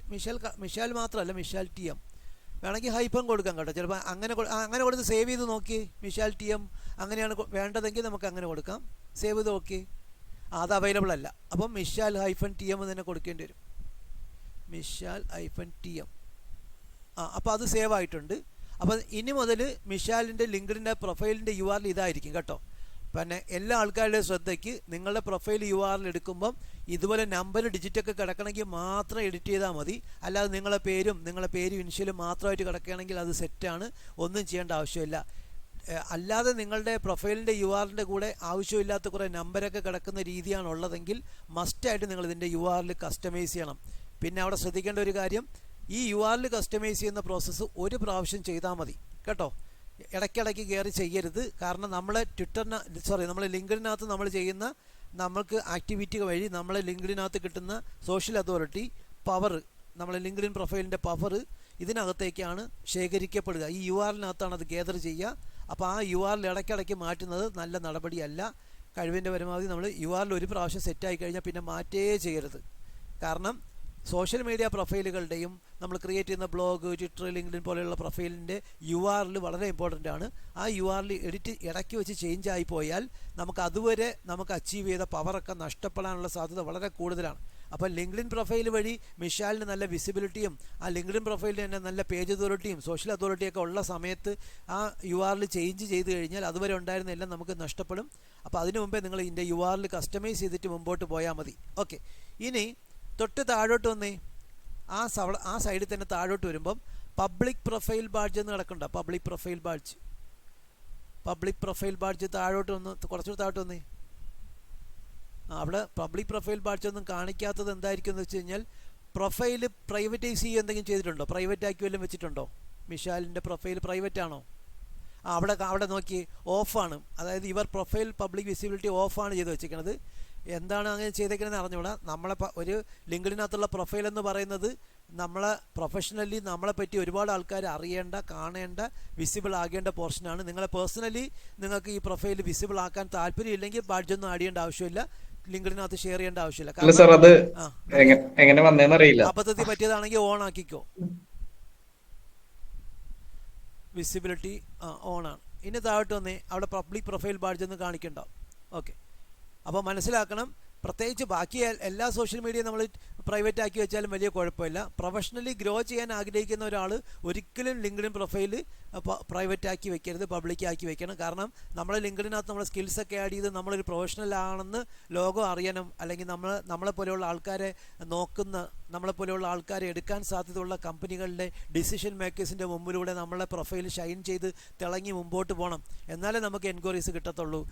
മാത്രമല്ല, മിഷാൽ TM വേണമെങ്കിൽ ഹൈപ്പൺ കൊടുക്കാം കേട്ടോ. ചിലപ്പോൾ അങ്ങനെ കൊടുത്ത് സേവ് ചെയ്ത് നോക്കി. മിഷാൽ TM അങ്ങനെയാണ് വേണ്ടതെങ്കിൽ നമുക്ക് അങ്ങനെ കൊടുക്കാം. സേവ് ചെയ്ത് നോക്കി. അത് അവൈലബിൾ അല്ല. അപ്പം മിഷാൽ-TM തന്നെ കൊടുക്കേണ്ടി വരും. മിഷാൽ-TM. അപ്പോൾ അത് സേവ് ആയിട്ടുണ്ട്. അപ്പോൾ ഇനി മുതൽ മിഷാലിൻ്റെ ലിങ്ക്ഡിൻ്റെ പ്രൊഫൈലിൻ്റെ URL ഇതായിരിക്കും കേട്ടോ. പിന്നെ എല്ലാ ആൾക്കാരുടെയും ശ്രദ്ധയ്ക്ക്, നിങ്ങളുടെ പ്രൊഫൈൽ URL എടുക്കുമ്പം ഇതുപോലെ നമ്പർ ഡിജിറ്റൊക്കെ കിടക്കണമെങ്കിൽ മാത്രം എഡിറ്റ് ചെയ്താൽ മതി. അല്ലാതെ നിങ്ങളെ പേരും ഇനിഷ്യലും മാത്രമായിട്ട് കിടക്കുകയാണെങ്കിൽ അത് സെറ്റാണ്, ഒന്നും ചെയ്യേണ്ട ആവശ്യമില്ല. അല്ലാതെ നിങ്ങളുടെ പ്രൊഫൈലിൻ്റെ URLൻ്റെ കൂടെ ആവശ്യമില്ലാത്ത കുറേ നമ്പരൊക്കെ കിടക്കുന്ന രീതിയാണ് ഉള്ളതെങ്കിൽ മസ്റ്റായിട്ട് നിങ്ങൾ ഇതിൻ്റെ URL കസ്റ്റമൈസ് ചെയ്യണം. പിന്നെ അവിടെ ശ്രദ്ധിക്കേണ്ട ഒരു കാര്യം, ഈ URL കസ്റ്റമൈസ് ചെയ്യുന്ന പ്രോസസ്സ് ഒരു പ്രാവശ്യം ചെയ്താൽ മതി കേട്ടോ. ഇടയ്ക്കിടയ്ക്ക് കയറി ചെയ്യരുത്. കാരണം നമ്മളെ നമ്മളെ ലിങ്ക്ഡിനകത്ത് നമ്മൾ ചെയ്യുന്ന നമ്മൾക്ക് ആക്ടിവിറ്റി വഴി നമ്മളെ ലിങ്ക്ഡിനകത്ത് കിട്ടുന്ന സോഷ്യൽ അതോറിറ്റി പവർ, നമ്മളെ ലിങ്ക്ഡിൻ പ്രൊഫൈലിൻ്റെ പവർ ഇതിനകത്തേക്കാണ് ശേഖരിക്കപ്പെടുക. ഈ URLനകത്താണ് അത് ഗേദർ ചെയ്യുക. അപ്പോൾ ആ URL ഇടയ്ക്കിടയ്ക്ക് മാറ്റുന്നത് നല്ല നടപടിയല്ല. കഴിവിൻ്റെ പരമാവധി നമ്മൾ URL ഒരു പ്രാവശ്യം സെറ്റായി കഴിഞ്ഞാൽ പിന്നെ മാറ്റേ ചെയ്യരുത്. കാരണം സോഷ്യൽ മീഡിയ പ്രൊഫൈലുകളുടെയും നമ്മൾ ക്രിയേറ്റ് ചെയ്യുന്ന ബ്ലോഗ്, ട്വിറ്റർ, ലിങ്ക്ഡിൻ പോലെയുള്ള പ്രൊഫൈലിൻ്റെ URL വളരെ ഇമ്പോർട്ടൻ്റ് ആണ്. ആ URL എഡിറ്റ് ഇടയ്ക്ക് വെച്ച് ചേഞ്ച് ആയി പോയാൽ നമുക്ക് അതുവരെ നമുക്ക് അച്ചീവ് ചെയ്ത പവറൊക്കെ നഷ്ടപ്പെടാനുള്ള സാധ്യത വളരെ കൂടുതലാണ്. അപ്പോൾ ലിങ്ക്ഡിൻ പ്രൊഫൈൽ വഴി മിഷാലിന് നല്ല വിസിബിലിറ്റിയും ആ ലിങ്ക്ഡിൻ പ്രൊഫൈലിന് തന്നെ നല്ല പേജ് അതോറിറ്റിയും സോഷ്യൽ അതോറിറ്റിയൊക്കെ ഉള്ള സമയത്ത് ആ URL ചേഞ്ച് ചെയ്ത് കഴിഞ്ഞാൽ അതുവരെ ഉണ്ടായിരുന്ന എല്ലാം നമുക്ക് നഷ്ടപ്പെടും. അപ്പോൾ അതിനു മുമ്പേ നിങ്ങൾ ഇതിൻ്റെ URL കസ്റ്റമൈസ് ചെയ്തിട്ട് മുമ്പോട്ട് പോയാൽ മതി. ഓക്കെ. ഇനി തൊട്ട് താഴോട്ട് വന്നേ. ആ സൈഡിൽ തന്നെ താഴോട്ട് വരുമ്പം പബ്ലിക് പ്രൊഫൈൽ ബാഡ്ജ് എന്ന് കിടക്കണ്ട. പബ്ലിക് പ്രൊഫൈൽ ബാഡ്ജ് താഴോട്ട് വന്ന് കുറച്ചുകൂടി താഴോട്ട് വന്നേ. അവിടെ പബ്ലിക് പ്രൊഫൈൽ ബാഡ്ജ് ഒന്നും കാണിക്കാത്തത് എന്തായിരിക്കും എന്ന് വെച്ച് കഴിഞ്ഞാൽ, പ്രൊഫൈൽ പ്രൈവറ്റൈസ് ചെയ്യുക എന്തെങ്കിലും ചെയ്തിട്ടുണ്ടോ? പ്രൈവറ്റ് ആക്കി വല്ലതും വെച്ചിട്ടുണ്ടോ? മിഷാലിൻ്റെ പ്രൊഫൈൽ പ്രൈവറ്റ് ആണോ? അവിടെ നോക്കി ഓഫാണ്. അതായത് ഇവർ പ്രൊഫൈൽ പബ്ലിക് വിസിബിലിറ്റി ഓഫാണ് ചെയ്ത് വെച്ചിരിക്കുന്നത്. എന്താണ് അങ്ങനെ ചെയ്തേക്കണമെന്ന് അറിഞ്ഞുകൂടാ. നമ്മളെ ഒരു ലിങ്ക്ഡിനകത്തുള്ള പ്രൊഫൈൽ എന്ന് പറയുന്നത് നമ്മളെ പ്രൊഫഷണലി നമ്മളെപ്പറ്റി ഒരുപാട് ആൾക്കാർ അറിയേണ്ട, കാണേണ്ട, വിസിബിൾ ആകേണ്ട പോർഷനാണ്. നിങ്ങളെ പേഴ്സണലി നിങ്ങൾക്ക് ഈ പ്രൊഫൈൽ വിസിബിൾ ആക്കാൻ താല്പര്യം ഇല്ലെങ്കിൽ ബാഡ്ജൊന്നും ആഡ് ചെയ്യേണ്ട ആവശ്യമില്ല, ലിങ്ക്ഡിനകത്ത് ഷെയർ ചെയ്യേണ്ട ആവശ്യമില്ല. അബദ്ധത്തിൽ പറ്റിയതാണെങ്കിൽ ഓൺ ആക്കിക്കോ. വിസിബിലിറ്റി ഓണാണ്. ഇനി താഴോട്ട് വന്നേ. അവിടെ പബ്ലിക് പ്രൊഫൈൽ ബാഡ്ജ് ഒന്നും കാണിക്കണ്ടാവും. ഓക്കെ. അപ്പോൾ മനസ്സിലാക്കണം, പ്രത്യേകിച്ച് ബാക്കി എല്ലാ സോഷ്യൽ മീഡിയയും നമ്മൾ പ്രൈവറ്റ് ആക്കി വെച്ചാലും വലിയ കുഴപ്പമില്ല. പ്രൊഫഷണലി ഗ്രോ ചെയ്യാൻ ആഗ്രഹിക്കുന്ന ഒരാൾ ഒരിക്കലും ലിങ്ക്ഡിൻ പ്രൊഫൈൽ പ്രൈവറ്റ് ആക്കി വെക്കരുത്, പബ്ലിക് ആക്കി വെക്കണം. കാരണം നമ്മളെ ലിങ്ക്ഡിനകത്ത് നമ്മളെ സ്കിൽസൊക്കെ ആഡ് ചെയ്ത് നമ്മളൊരു പ്രൊഫഷണൽ ആണെന്ന് ലോകം അറിയണം. അല്ലെങ്കിൽ നമ്മളെപ്പോലെയുള്ള ആൾക്കാരെ നോക്കുന്ന, നമ്മളെപ്പോലെയുള്ള ആൾക്കാരെ എടുക്കാൻ സാധ്യതയുള്ള കമ്പനികളുടെ ഡിസിഷൻ മേക്കേഴ്സിൻ്റെ മുമ്പിലൂടെ നമ്മളെ പ്രൊഫൈൽ ഷൈൻ ചെയ്ത് തിളങ്ങി മുമ്പോട്ട് പോകണം. എന്നാലേ നമുക്ക് എൻക്വയറീസ് കിട്ടത്തുള്ളൂ.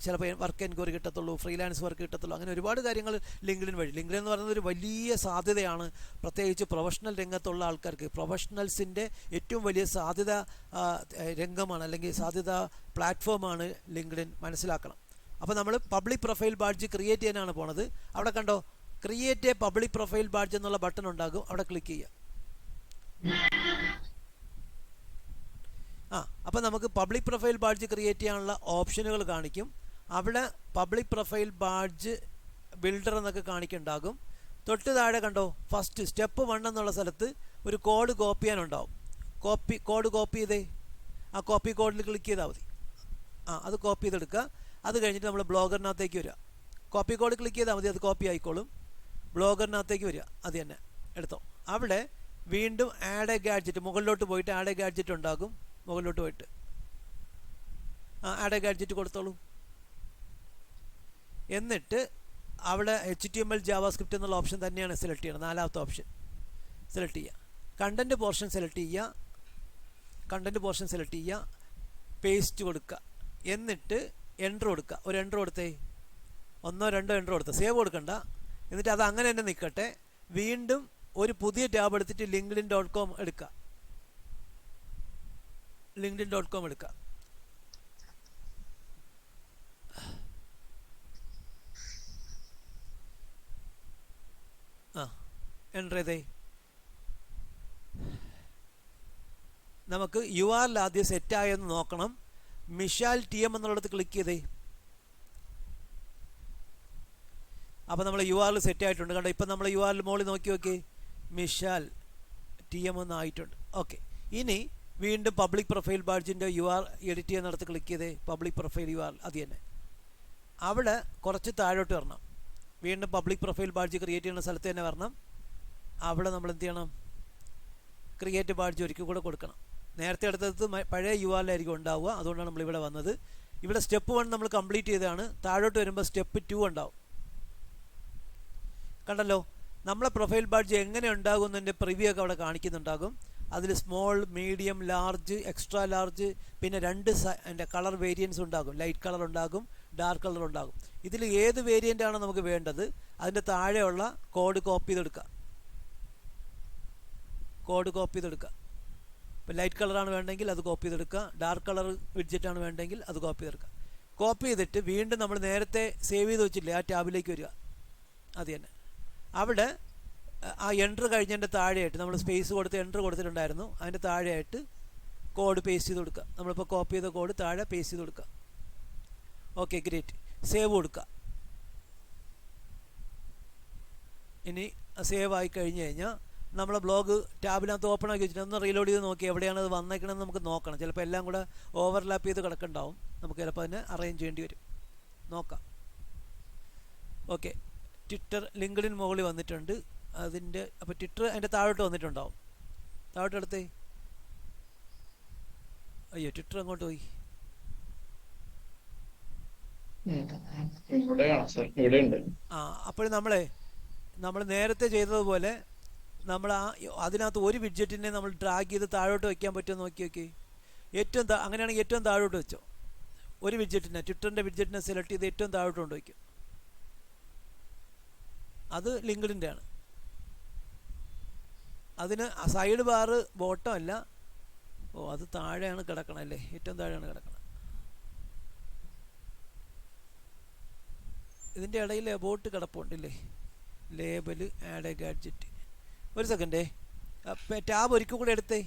ചിലപ്പോൾ വർക്ക് എൻക്വയറി കിട്ടത്തുള്ളൂ, ഫ്രീലാൻസ് വർക്ക് കിട്ടത്തുള്ളൂ. അങ്ങനെ ഒരുപാട് കാര്യങ്ങൾ ലിങ്ക്ഡിൻ വഴി. ലിങ്ക്ഡിൻ എന്ന് പറയുന്നത് ഒരു വലിയ സാധ്യതയാണ്, പ്രത്യേകിച്ച് പ്രൊഫഷണൽ രംഗത്തുള്ള ആൾക്കാർക്ക്. പ്രൊഫഷണൽസിൻ്റെ ഏറ്റവും വലിയ സാധ്യത രംഗമാണ്, അല്ലെങ്കിൽ സാധ്യത പ്ലാറ്റ്ഫോമാണ് ലിങ്ക്ഡിൻ, മനസ്സിലാക്കണം. അപ്പോൾ നമ്മൾ പബ്ലിക് പ്രൊഫൈൽ ബാഡ്ജ് ക്രിയേറ്റ് ചെയ്യാനാണ് പോണത്. അവിടെ കണ്ടോ, create A public profile badge എന്നുള്ള ബട്ടൺ ഉണ്ടാകും, അവിടെ ക്ലിക്ക് ചെയ്യുക. അപ്പോൾ നമുക്ക് പബ്ലിക് പ്രൊഫൈൽ ബാഡ്ജ് ക്രിയേറ്റ് ചെയ്യാനുള്ള ഓപ്ഷനുകൾ കാണിക്കും. അവിടെ പബ്ലിക് പ്രൊഫൈൽ ബാഡ്ജ് ബിൽഡർ എന്നൊക്കെ കാണിക്കുന്നുണ്ടാകും. തൊട്ട് താഴെ കണ്ടോ, ഫസ്റ്റ് സ്റ്റെപ്പ് 1 എന്നുള്ള സ്ഥലത്ത് ഒരു കോഡ് കോപ്പി ചെയ്യാനുണ്ടാവും. കോഡ് കോപ്പി ചെയ്തേ, ആ കോപ്പി കോഡിൽ ക്ലിക്ക് ചെയ്താൽ മതി. അത് കോപ്പി ചെയ്തെടുക്കുക. അത് കഴിഞ്ഞിട്ട് നമ്മൾ ബ്ലോഗറിനകത്തേക്ക് വരിക. കോപ്പി കോഡ് ക്ലിക്ക് ചെയ്താൽ മതി, അത് കോപ്പി ആയിക്കോളും. ബ്ലോഗറിനകത്തേക്ക് വരിക, അത് തന്നെ എടുത്തോ. അവിടെ വീണ്ടും ആഡ് എ ഗാഡ്ജറ്റ്, മുകളിലോട്ട് പോയിട്ട് ആഡ് എ ഗാഡ്ജറ്റ് ഉണ്ടാകും. മുകളിലോട്ട് പോയിട്ട് ആഡ് എ ഗാഡ്ജറ്റ് കൊടുത്തോളൂ. എന്നിട്ട് അവിടെ HTML JavaScript എന്നുള്ള ഓപ്ഷൻ തന്നെയാണ് സെലക്ട് ചെയ്യണം. 4ാമത്തെ ഓപ്ഷൻ സെലക്ട് ചെയ്യുക. കണ്ടൻറ്റ് പോർഷൻ സെലക്ട് ചെയ്യുക. പേസ്റ്റ് കൊടുക്കുക. എന്നിട്ട് എൻ്റർ കൊടുക്കുക. ഒരു എൻ്റർ കൊടുത്തേ, 1 2 എൻ്റർ കൊടുത്തേ, സേവ് കൊടുക്കണ്ട. എന്നിട്ട് അത് അങ്ങനെ തന്നെ നിൽക്കട്ടെ. വീണ്ടും ഒരു പുതിയ ടാബ് എടുത്തിട്ട് linkedin.com എടുക്കുക. എൻ്റർ ചെയ്തേ. നമുക്ക് URL ആദ്യം സെറ്റായെന്ന് നോക്കണം. മിഷാൽ TM എന്നുള്ളിടത്ത് ക്ലിക്ക് ചെയ്തേ. അപ്പോൾ നമ്മൾ URL സെറ്റ് ആയിട്ടുണ്ട്. കണ്ടോ, ഇപ്പം നമ്മൾ URL മോളിൽ നോക്കി മിഷാൽ TM എന്നായിട്ടുണ്ട്. ഓക്കെ, ഇനി വീണ്ടും പബ്ലിക് പ്രൊഫൈൽ ബാഡ്ജിൻ്റെ URL എഡിറ്റ് ചെയ്യുന്നിടത്ത് ക്ലിക്ക് ചെയ്തേ. പബ്ലിക് പ്രൊഫൈൽ URL അത് തന്നെ. അവിടെ കുറച്ച് താഴോട്ട് വരണം. വീണ്ടും പബ്ലിക് പ്രൊഫൈൽ ബാഡ്ജ് ക്രിയേറ്റ് ചെയ്യുന്ന സ്ഥലത്ത് തന്നെ വരണം. അവിടെ നമ്മൾ എന്ത് ചെയ്യണം, ക്രിയേറ്റ് ബാഡ്ജ് ഒരിക്കൽ കൂടെ കൊടുക്കണം. നേരത്തെ എടുത്തത് പഴയ URL ആയിരിക്കും ഉണ്ടാവുക, അതുകൊണ്ടാണ് നമ്മളിവിടെ വന്നത്. ഇവിടെ സ്റ്റെപ്പ് 1 നമ്മൾ കംപ്ലീറ്റ് ചെയ്തതാണ്. താഴോട്ട് വരുമ്പോൾ സ്റ്റെപ്പ് 2 ഉണ്ടാവും. കണ്ടല്ലോ, നമ്മളെ പ്രൊഫൈൽ ബാഡ്ജ് എങ്ങനെ ഉണ്ടാകുന്നതിൻ്റെ പ്രിവ്യൂ ഒക്കെ അവിടെ കാണിക്കുന്നുണ്ടാകും. അതിൽ small, medium, large, extra large, പിന്നെ 2 അതിൻ്റെ കളർ വേരിയൻസ് ഉണ്ടാകും. ലൈറ്റ് കളർ ഉണ്ടാകും, ഡാർക്ക് കളർ ഉണ്ടാകും. ഇതിൽ ഏത് വേരിയൻ്റാണ് നമുക്ക് വേണ്ടത്, അതിൻ്റെ താഴെയുള്ള കോഡ് കോപ്പി ചെയ്തെടുക്കുക. ഇപ്പോൾ ലൈറ്റ് കളറാണ് വേണ്ടെങ്കിൽ അത് കോപ്പി ചെയ്തെടുക്കുക. ഡാർക്ക് കളർ വിഡ്ജറ്റാണ് വേണ്ടെങ്കിൽ അത് കോപ്പി ചെയ്തെടുക്കുക. കോപ്പി ചെയ്തിട്ട് വീണ്ടും നമ്മൾ നേരത്തെ സേവ് ചെയ്ത് വെച്ചില്ലേ, ആ ടാബിലേക്ക് വരിക. അത് തന്നെ. അവിടെ ആ എൻ്റർ കഴിഞ്ഞതിൻ്റെ താഴെയായിട്ട് നമ്മൾ സ്പേസ് കൊടുത്ത് എൻ്റർ കൊടുത്തിട്ടുണ്ടായിരുന്നു. അതിൻ്റെ താഴെയായിട്ട് കോഡ് പേസ്റ്റ് ചെയ്ത് കൊടുക്കുക. നമ്മളിപ്പോൾ കോപ്പി ചെയ്ത കോഡ് താഴെ പേസ്റ്റ് ചെയ്ത് കൊടുക്കുക. Okay, great. സേവ് കൊടുക്കുക. ഇനി സേവ് ആയി കഴിഞ്ഞ് കഴിഞ്ഞാൽ നമ്മളെ ബ്ലോഗ് ടാബിനകത്ത് ഓപ്പൺ ആക്കി വെച്ചിട്ട് ഒന്ന് റീലോഡ് ചെയ്ത് നോക്കി എവിടെയാണ് അത് വന്നേക്കണമെന്ന് നമുക്ക് നോക്കണം. ചിലപ്പോൾ എല്ലാം കൂടെ ഓവർലാപ്പ് ചെയ്ത് കിടക്കുന്നുണ്ടാവും. നമുക്ക് ചിലപ്പോൾ അതിനെ അറേഞ്ച് ചെയ്യേണ്ടി വരും. നോക്കാം. ഓക്കെ, ട്വിറ്റർ ലിങ്ക്ഡിൻ മുകളിൽ വന്നിട്ടുണ്ട്. അതിൻ്റെ അപ്പോൾ ട്വിറ്റർ അതിൻ്റെ താഴോട്ട് വന്നിട്ടുണ്ടാവും. താഴോട്ടെടുത്തേ. അയ്യോ, ട്വിറ്റർ അങ്ങോട്ട് പോയി. അപ്പോൾ നമ്മൾ നേരത്തെ ചെയ്തതുപോലെ നമ്മൾ അതിനകത്ത് ഒരു വിഡ്ജറ്റിനെ നമ്മൾ ഡ്രാഗ് ചെയ്ത് താഴോട്ട് വയ്ക്കാൻ പറ്റുമോ നോക്കി. അങ്ങനെയാണെങ്കിൽ ഏറ്റവും താഴോട്ട് വെച്ചോ. ഒരു വിഡ്ജറ്റിനെ, ട്വിറ്ററിൻ്റെ വിഡ്ജറ്റിനെ സെലക്ട് ചെയ്ത് ഏറ്റവും താഴോട്ട് കൊണ്ട് വയ്ക്കും. അത് ലിങ്ക്ഡിൻ്റെ ആണ്. അതിന് സൈഡ് ബാർ ബോട്ടം അല്ല. അത് താഴെയാണ് കിടക്കണം അല്ലേ, ഏറ്റവും താഴെയാണ് കിടക്കണം. ഇതിൻ്റെ ഇടയിൽ ബോട്ട് കിടപ്പുണ്ടല്ലേ, ലേബൽ, ആഡ് എ ഗാഡ്ജറ്റ്. ഒരു സെക്കൻഡേ, ടാബ് ഒരിക്കൽ കൂടെ എടുത്തേ.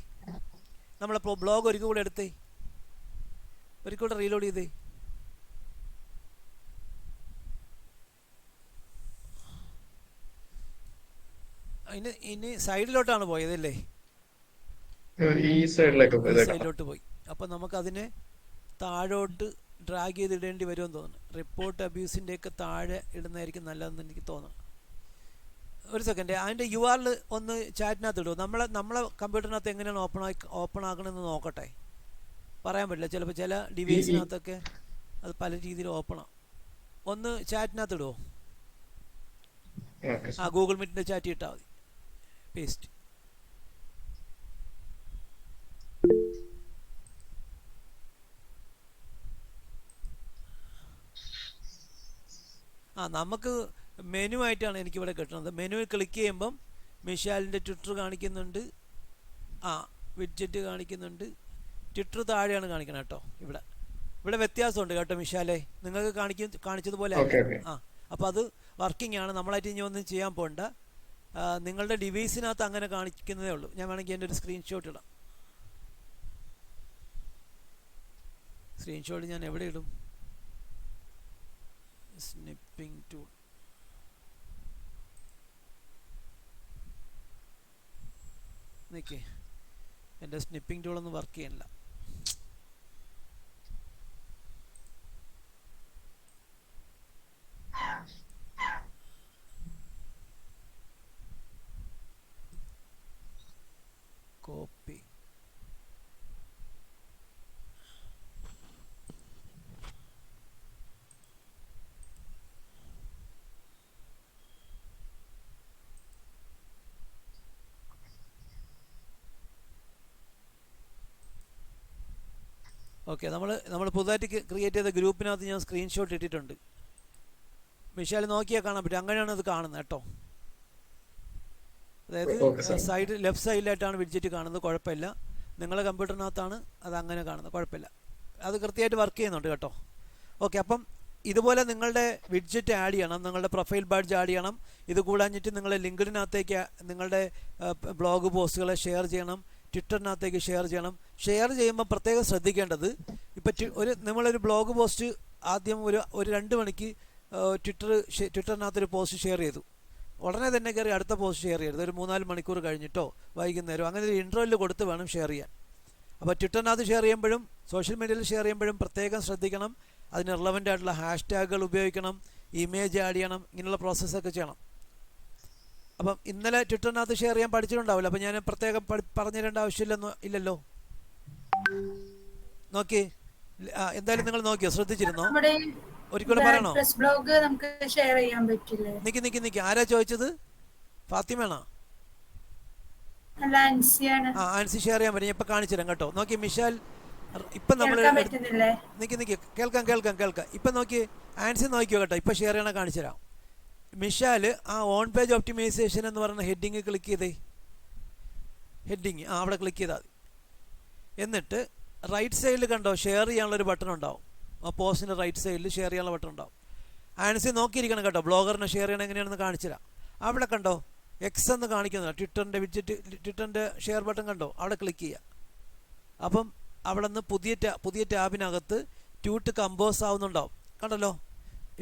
നമ്മളെ ബ്ലോഗ് ഒരിക്കൽ കൂടെ എടുത്തേ, ഒരിക്കൽ കൂടെ റീലോഡ് ചെയ്തേ. ഇനി സൈഡിലോട്ടാണ് പോയതല്ലേ, ഈ സൈഡിലോട്ട് പോയി. അപ്പം നമുക്കതിനെ താഴോട്ട് ഡ്രാഗ് ചെയ്ത് ഇടേണ്ടി വരുമെന്ന് തോന്നുന്നു. റിപ്പോർട്ട് അബ്യൂസിൻ്റെയൊക്കെ താഴെ ഇടുന്നതായിരിക്കും നല്ലതെന്ന് എനിക്ക് തോന്നുന്നു. ഒരു സെക്കൻഡ്, അതിൻ്റെ URL ഒന്ന് ചാറ്റിനകത്ത് ഇടുമോ? നമ്മളെ കമ്പ്യൂട്ടറിനകത്ത് എങ്ങനെയാണ് ഓപ്പൺ ആക്കണമെന്ന് നോക്കട്ടെ. പറയാൻ പറ്റില്ല, ചിലപ്പോൾ ചില ഡിവൈസിനകത്തൊക്കെ അത് പല രീതിയിൽ ഓപ്പണാണ്. ഒന്ന് ചാറ്റിനകത്ത് ഇടുമോ? ഗൂഗിൾ മീറ്റിൻ്റെ ചാറ്റ് ഇട്ടാൽ മതി. പേസ്റ്റ്. നമുക്ക് മെനു ആയിട്ടാണ് എനിക്കിവിടെ കിട്ടുന്നത്. മെനുവിൽ ക്ലിക്ക് ചെയ്യുമ്പം മിഷാലിൻ്റെ ട്വിറ്റർ കാണിക്കുന്നുണ്ട്, വിഡ്ജറ്റ് കാണിക്കുന്നുണ്ട്. ട്വിറ്റർ താഴെയാണ് കാണിക്കണം കേട്ടോ. ഇവിടെ വ്യത്യാസമുണ്ട് കേട്ടോ മിഷാലെ, നിങ്ങൾക്ക് കാണിച്ചതുപോലെ അല്ല. അപ്പോൾ അത് വർക്കിംഗ് ആണ്, നമ്മളായിട്ട് ഇനി ഒന്നും ചെയ്യാൻ പോകണ്ട. നിങ്ങളുടെ ഡിവൈസിനകത്ത് അങ്ങനെ കാണിക്കുന്നതേ ഉള്ളൂ. ഞാൻ വേണമെങ്കിൽ എൻ്റെ ഒരു സ്ക്രീൻഷോട്ട് ഇടാം. സ്ക്രീൻഷോട്ട് ഞാൻ എവിടെ ഇടും? Snipping tool. നിൽക്കേ, എൻ്റെ സ്നിപ്പിംഗ് ടൂളൊന്നും വർക്ക് ചെയ്യണില്ല. കോപ്പി. ഓക്കെ, നമ്മൾ പുതുതായിട്ട് ക്രിയേറ്റ് ചെയ്ത ഗ്രൂപ്പിനകത്ത് ഞാൻ സ്ക്രീൻഷോട്ട് ഇട്ടിട്ടുണ്ട്. മിഷാൽ നോക്കിയാൽ കാണാൻ പറ്റും. അങ്ങനെയാണ് അത് കാണുന്നത് കേട്ടോ. അതായത് സൈഡ് ലെഫ്റ്റ് സൈഡിലായിട്ടാണ് വിഡ്ജറ്റ് കാണുന്നത്, കുഴപ്പമില്ല. നിങ്ങളുടെ കമ്പ്യൂട്ടറിനകത്താണ് അത് അങ്ങനെ കാണുന്നത്, കുഴപ്പമില്ല. അത് കൃത്യമായിട്ട് വർക്ക് ചെയ്യുന്നുണ്ട് കേട്ടോ. ഓക്കെ, അപ്പം ഇതുപോലെ നിങ്ങളുടെ വിഡ്ജറ്റ് ആഡ് ചെയ്യണം, നിങ്ങളുടെ പ്രൊഫൈൽ ബാഡ്ജ് ആഡ് ചെയ്യണം. ഇത് കൂടാഞ്ഞിട്ട് നിങ്ങളുടെ ലിങ്ക്ഡിനകത്തേക്ക് നിങ്ങളുടെ ബ്ലോഗ് പോസ്റ്റുകളെ ഷെയർ ചെയ്യണം, ട്വിറ്ററിനകത്തേക്ക് ഷെയർ ചെയ്യണം. ഷെയർ ചെയ്യുമ്പോൾ പ്രത്യേകം ശ്രദ്ധിക്കേണ്ടത്, ഇപ്പം നമ്മളൊരു ബ്ലോഗ് പോസ്റ്റ് ആദ്യം ഒരു 2 മണിക്ക് ട്വിറ്ററിനകത്തൊരു പോസ്റ്റ് ഷെയർ ചെയ്തു, ഉടനെ തന്നെ കയറി അടുത്ത പോസ്റ്റ് ഷെയർ ചെയ്യരുത്. ഒരു 3-4 മണിക്കൂർ കഴിഞ്ഞിട്ടോ വൈകുന്നേരം അങ്ങനെ ഒരു ഇൻട്രോയിൽ കൊടുത്ത് വേണം ഷെയർ ചെയ്യാൻ. അപ്പോൾ ട്വിറ്ററിനകത്ത് ഷെയർ ചെയ്യുമ്പോഴും സോഷ്യൽ മീഡിയയിൽ ഷെയർ ചെയ്യുമ്പോഴും പ്രത്യേകം ശ്രദ്ധിക്കണം. അതിന് റിലവൻ്റ് ആയിട്ടുള്ള ഹാഷ്ടാഗുകൾ ഉപയോഗിക്കണം, ഇമേജ് ആഡ് ചെയ്യണം, ഇങ്ങനെയുള്ള പ്രോസസ്സൊക്കെ ചെയ്യണം. അപ്പം ഇന്നലെ ട്വിറ്ററിനകത്ത് ഷെയർ ചെയ്യാൻ പഠിച്ചിട്ടുണ്ടാവില്ല, അപ്പം ഞാൻ പ്രത്യേകം പറഞ്ഞു തരേണ്ട ആവശ്യമില്ലല്ലോ. നോക്കി, എന്തായാലും നിങ്ങൾ നോക്കിയോ, ശ്രദ്ധിച്ചിരുന്നോ? ഒരിക്കലും പറയണോ? നിക്ക്, ആരാ ചോദിച്ചത്? ഫാത്തിമാണോ? ആൻസി ഷെയർ ചെയ്യാൻ പറ്റും. ഇപ്പൊ കാണിച്ചു തരാം കേട്ടോ. നോക്കി മിഷാൽ, ഇപ്പൊ നമ്മൾ നിക്ക് കേൾക്കാം. ഇപ്പൊ നോക്കി ആൻസി നോക്കിയോ കേട്ടോ. ഇപ്പൊ ഷെയർ ചെയ്യണ കാണിച്ചു തരാം. മിഷാൽ ആ ഓൺ പേജ് ഒപ്റ്റിമൈസേഷൻ എന്ന് പറയുന്ന ഹെഡിങ് ക്ലിക്ക് ചെയ്തേ. ഹെഡിങ് അവിടെ ക്ലിക്ക് ചെയ്താൽ മതി. എന്നിട്ട് റൈറ്റ് സൈഡിൽ കണ്ടോ ഷെയർ ചെയ്യാനുള്ളൊരു ബട്ടൺ ഉണ്ടാവും. ആ പോസ്റ്റിൻ്റെ റൈറ്റ് സൈഡിൽ ഷെയർ ചെയ്യാനുള്ള ബട്ടൺ ഉണ്ടാവും. ആൻസി നോക്കിയിരിക്കണം കേട്ടോ. ബ്ലോഗറിനെ ഷെയർ ചെയ്യണം എങ്ങനെയാണെന്ന് കാണിച്ചു തരാം. അവിടെ കണ്ടോ എക്സ് എന്ന് കാണിക്കുന്നത്, ട്വിറ്ററിൻ്റെ ഷെയർ ബട്ടൺ കണ്ടോ? അവിടെ ക്ലിക്ക് ചെയ്യുക. അപ്പം അവിടെ നിന്ന് പുതിയ ടാബിനകത്ത് ട്യൂട്ട് കമ്പോസ് ആവുന്നുണ്ടാവും. കണ്ടല്ലോ,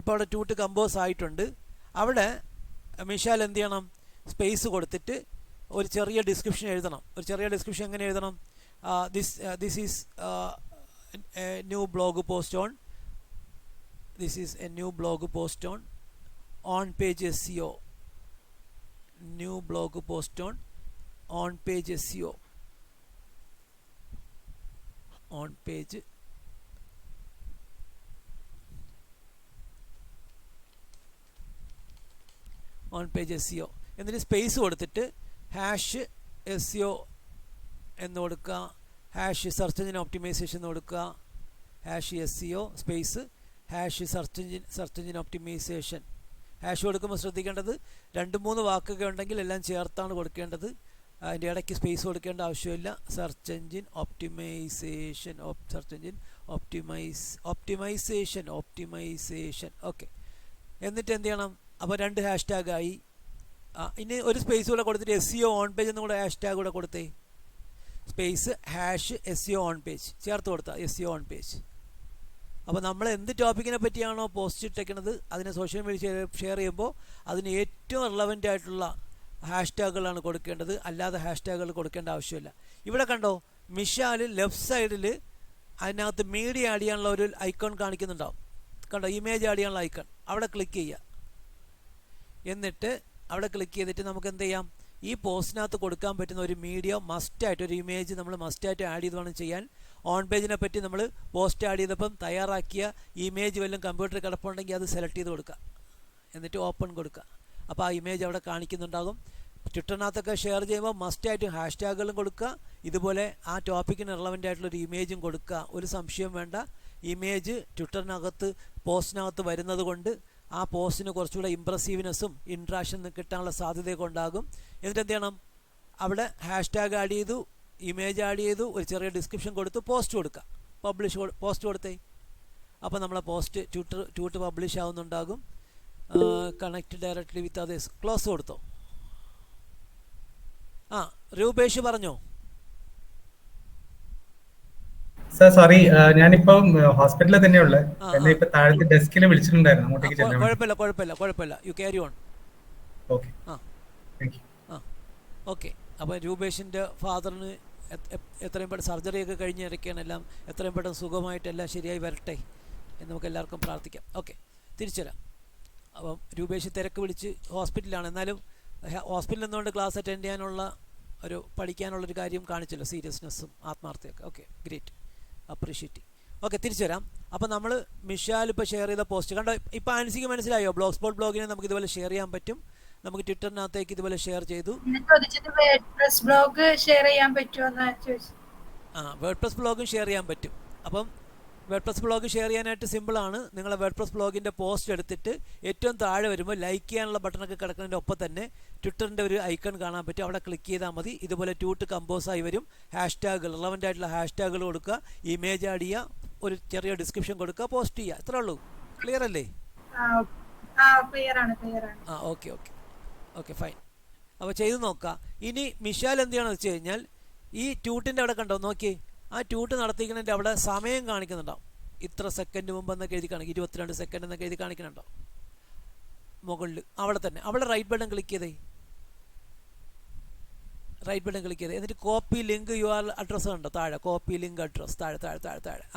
ഇപ്പോൾ അവിടെ ട്യൂട്ട് കമ്പോസ് ആയിട്ടുണ്ട്. അവിടെ മിഷാൽ എന്ത് ചെയ്യണം? സ്പേസ് കൊടുത്തിട്ട് ഒരു ചെറിയ ഡിസ്ക്രിപ്ഷൻ എഴുതണം. ഒരു ചെറിയ ഡിസ്ക്രിപ്ഷൻ എങ്ങനെ എഴുതണം? This is a new blog post on on page SEO. New blog post on page SEO. On page SEO എന്നിട്ട് സ്പേസ് കൊടുത്തിട്ട് ഹാഷ് SEO എന്ന് കൊടുക്കുക, ഹാഷ് സെർച്ച് എഞ്ചിൻ ഒപ്റ്റിമൈസേഷൻ എന്ന് കൊടുക്കുക, hash SEO space hash search engine optimisation. Hash കൊടുക്കുമ്പോൾ ശ്രദ്ധിക്കേണ്ടത് 2-3 വാക്കൊക്കെ ഉണ്ടെങ്കിൽ എല്ലാം ചേർത്താണ് കൊടുക്കേണ്ടത്. അതിൻ്റെ ഇടയ്ക്ക് സ്പേസ് കൊടുക്കേണ്ട ആവശ്യമില്ല. Search engine optimisation okay. എന്നിട്ട് എന്ത് ചെയ്യണം? അപ്പോൾ 2 ഹാഷ്ടാഗായി. ഇനി ഒരു സ്പേസ് കൂടെ കൊടുത്തിട്ട് SEO ഓൺ പേജ് എന്നും കൂടെ ഹാഷ്ടാഗ് കൂടെ കൊടുത്തേ. Space hash SEO on page ചേർത്ത് കൊടുത്താൽ SEO ഓൺ പേജ്. അപ്പോൾ നമ്മൾ എന്ത് ടോപ്പിക്കിനെ പറ്റിയാണോ പോസ്റ്റ് ഇട്ടേക്കുന്നത് അതിനെ സോഷ്യൽ മീഡിയ ഷെയർ ചെയ്യുമ്പോൾ അതിന് ഏറ്റവും റിലവൻ്റ് ആയിട്ടുള്ള ഹാഷ്ടാഗുകളാണ് കൊടുക്കേണ്ടത്, അല്ലാതെ ഹാഷ്ടാഗുകൾ കൊടുക്കേണ്ട ആവശ്യമില്ല. ഇവിടെ കണ്ടോ മിഷാൽ ലെഫ്റ്റ് സൈഡിൽ അതിനകത്ത് മീഡിയ ആഡ് ചെയ്യാനുള്ള ഒരു ഐക്കൺ കാണിക്കുന്നുണ്ടാവും. കണ്ടോ, ഇമേജ് ആഡ് ചെയ്യാനുള്ള ഐക്കൺ. അവിടെ ക്ലിക്ക് ചെയ്യുക. എന്നിട്ട് അവിടെ ക്ലിക്ക് ചെയ്തിട്ട് നമുക്ക് എന്ത് ചെയ്യാം? ഈ പോസ്റ്റിനകത്ത് കൊടുക്കാൻ പറ്റുന്ന ഒരു മീഡിയ മസ്റ്റായിട്ട്, ഒരു ഇമേജ് നമ്മൾ മസ്റ്റായിട്ട് ആഡ് ചെയ്ത് വേണം ചെയ്യാൻ. ഓൺ പേജിനെ പറ്റി നമ്മൾ പോസ്റ്റ് ആഡ് ചെയ്തപ്പം തയ്യാറാക്കിയ ഇമേജ് വല്ലതും കമ്പ്യൂട്ടറിൽ കിടപ്പുണ്ടെങ്കിൽ അത് സെലക്ട് ചെയ്ത് കൊടുക്കുക. എന്നിട്ട് ഓപ്പൺ കൊടുക്കുക. അപ്പോൾ ആ ഇമേജ് അവിടെ കാണിക്കുന്നുണ്ടാകും. ട്വിറ്ററിനകത്തൊക്കെ ഷെയർ ചെയ്യുമ്പോൾ മസ്റ്റായിട്ട് ഹാഷ്ടാഗുകളും കൊടുക്കുക. ഇതുപോലെ ആ ടോപ്പിക്കിന് റിലവൻ്റ് ആയിട്ടുള്ളൊരു ഇമേജും കൊടുക്കുക. ഒരു സംശയം വേണ്ട, ഇമേജ് ട്വിറ്ററിനകത്ത് പോസ്റ്റിനകത്ത് വരുന്നത് കൊണ്ട് ആ പോസ്റ്റിന് കുറച്ചുകൂടെ ഇമ്പ്രസീവ്നെസ്സും ഇൻട്രാക്ഷൻ കിട്ടാനുള്ള സാധ്യതയൊക്കെ ഉണ്ടാകും. എന്നിട്ട് എന്ത് ചെയ്യണം, അവിടെ #, ആഡ് ചെയ്തു, ഇമേജ് ആഡ് ചെയ്തു, ഒരു ചെറിയ ഡിസ്ക്രിപ്ഷൻ കൊടുത്ത് പോസ്റ്റ് കൊടുക്കുക. പോസ്റ്റ് കൊടുത്തേ. അപ്പോൾ നമ്മളെ പോസ്റ്റ് ട്യൂട്ട് പബ്ലിഷ് ആവുന്നുണ്ടാകും. Connect directly with others. Close കൊടുത്തോ. രൂപേഷ് പറഞ്ഞോ. സാർ സോറി, ഞാനിപ്പം ഹോസ്പിറ്റലിൽ തന്നെയുള്ളത്. എന്നെ ഇപ്പൊ താഴത്തെ ഡെസ്കിൽ വിളിച്ചിട്ടുണ്ടായിരുന്നു, അങ്ങോട്ടേക്ക് ചെല്ലാൻ. കുഴപ്പമില്ല, you carry on. Okay, thank you. Okay. അപ്പോൾ രൂപേഷിൻ്റെ ഫാദറിന് എത്രയും പെട്ടെന്ന് സർജറിയൊക്കെ കഴിഞ്ഞിരിക്കുകയാണ്. എല്ലാം എത്രയും പെട്ടെന്ന് സുഖമായിട്ടെല്ലാം ശരിയായി വരട്ടെ എന്ന് നമുക്ക് എല്ലാവർക്കും പ്രാർത്ഥിക്കാം. ഓക്കെ, തിരിച്ചു തരാം. അപ്പം രൂപേഷ് തിരക്ക് പിടിച്ച് ഹോസ്പിറ്റലിലാണ്. എന്നാലും ഹോസ്പിറ്റലിൽ നിന്നുകൊണ്ട് ക്ലാസ് അറ്റൻഡ് ചെയ്യാനുള്ള പഠിക്കാനുള്ളൊരു കാര്യം കാണിച്ചല്ലോ, സീരിയസ്നെസ്സും ആത്മാർത്ഥയൊക്കെ. Okay, great, appreciate. ഓക്കെ, തിരിച്ചു വരാം. അപ്പോൾ നമ്മൾ മിഷാൽ ഇപ്പോൾ ഷെയർ ചെയ്ത പോസ്റ്റ് കണ്ടോ. ഇപ്പോൾ ആൻസിക്ക് മനസ്സിലായോ? ബ്ലോഗ് സ്പോട്ട് ബ്ലോഗിനെ നമുക്ക് ഇതുപോലെ ഷെയർ ചെയ്യാൻ പറ്റും. നമുക്ക് ട്വിറ്ററിനകത്തേക്ക് ഇതുപോലെ ഷെയർ ചെയ്തു. വേർഡ്പ്രസ് ബ്ലോഗ് ഷെയർ ചെയ്യാൻ പറ്റുമോ? വേർഡ്പ്രസ് ബ്ലോഗും ഷെയർ ചെയ്യാൻ പറ്റും. അപ്പം വേർഡ്പ്രസ് ബ്ലോഗ് ഷെയർ ചെയ്യാനായിട്ട് സിമ്പിളാണ്. നിങ്ങളെ വേർഡ്പ്രസ് ബ്ലോഗിൻ്റെ പോസ്റ്റ് എടുത്തിട്ട് ഏറ്റവും താഴെ വരുമ്പോൾ ലൈക്ക് ചെയ്യാനുള്ള ബട്ടണൊക്കെ കിടക്കുന്നതിൻ്റെ ഒപ്പം തന്നെ ട്വിറ്ററിൻ്റെ ഒരു ഐക്കൺ കാണാൻ പറ്റും. അവിടെ ക്ലിക്ക് ചെയ്താൽ മതി. ഇതുപോലെ ട്യൂട്ട് കമ്പോസായി വരും. #, റിലവൻ്റ് ആയിട്ടുള്ള #കൾ കൊടുക്കുക, ഇമേജ് ആഡ് ചെയ്യുക, ഒരു ചെറിയ ഡിസ്ക്രിപ്ഷൻ കൊടുക്കുക, പോസ്റ്റ് ചെയ്യുക. ഇത്രേ ഉള്ളൂ. ക്ലിയർ അല്ലേ? Okay fine. അപ്പോൾ ചെയ്ത് നോക്കുക. ഇനി മിഷാൽ എന്ത് ചെയ്യണമെന്ന് വെച്ച് കഴിഞ്ഞാൽ, ഈ ട്യൂട്ടിൻ്റെ അവിടെ കണ്ടോ, നോക്കി. ആ ട്യൂട്ട് നടത്തിക്കുന്നതിൻ്റെ അവിടെ സമയം കാണിക്കുന്നുണ്ടാവും. ഇത്ര സെക്കൻഡ് മുമ്പ് എന്നൊക്കെ എഴുതി കാണിക്കും, 22 സെക്കൻഡ് എന്നൊക്കെ എഴുതി കാണിക്കുന്നുണ്ടോ മുകളിൽ. അവിടെ തന്നെ അവിടെ റൈറ്റ് ബട്ടൺ ക്ലിക്ക് ചെയ്തേ. എന്നിട്ട് കോപ്പി ലിങ്ക് URL അഡ്രസ്സ് കണ്ടോ താഴെ, കോപ്പി ലിങ്ക് അഡ്രസ്സ് താഴെ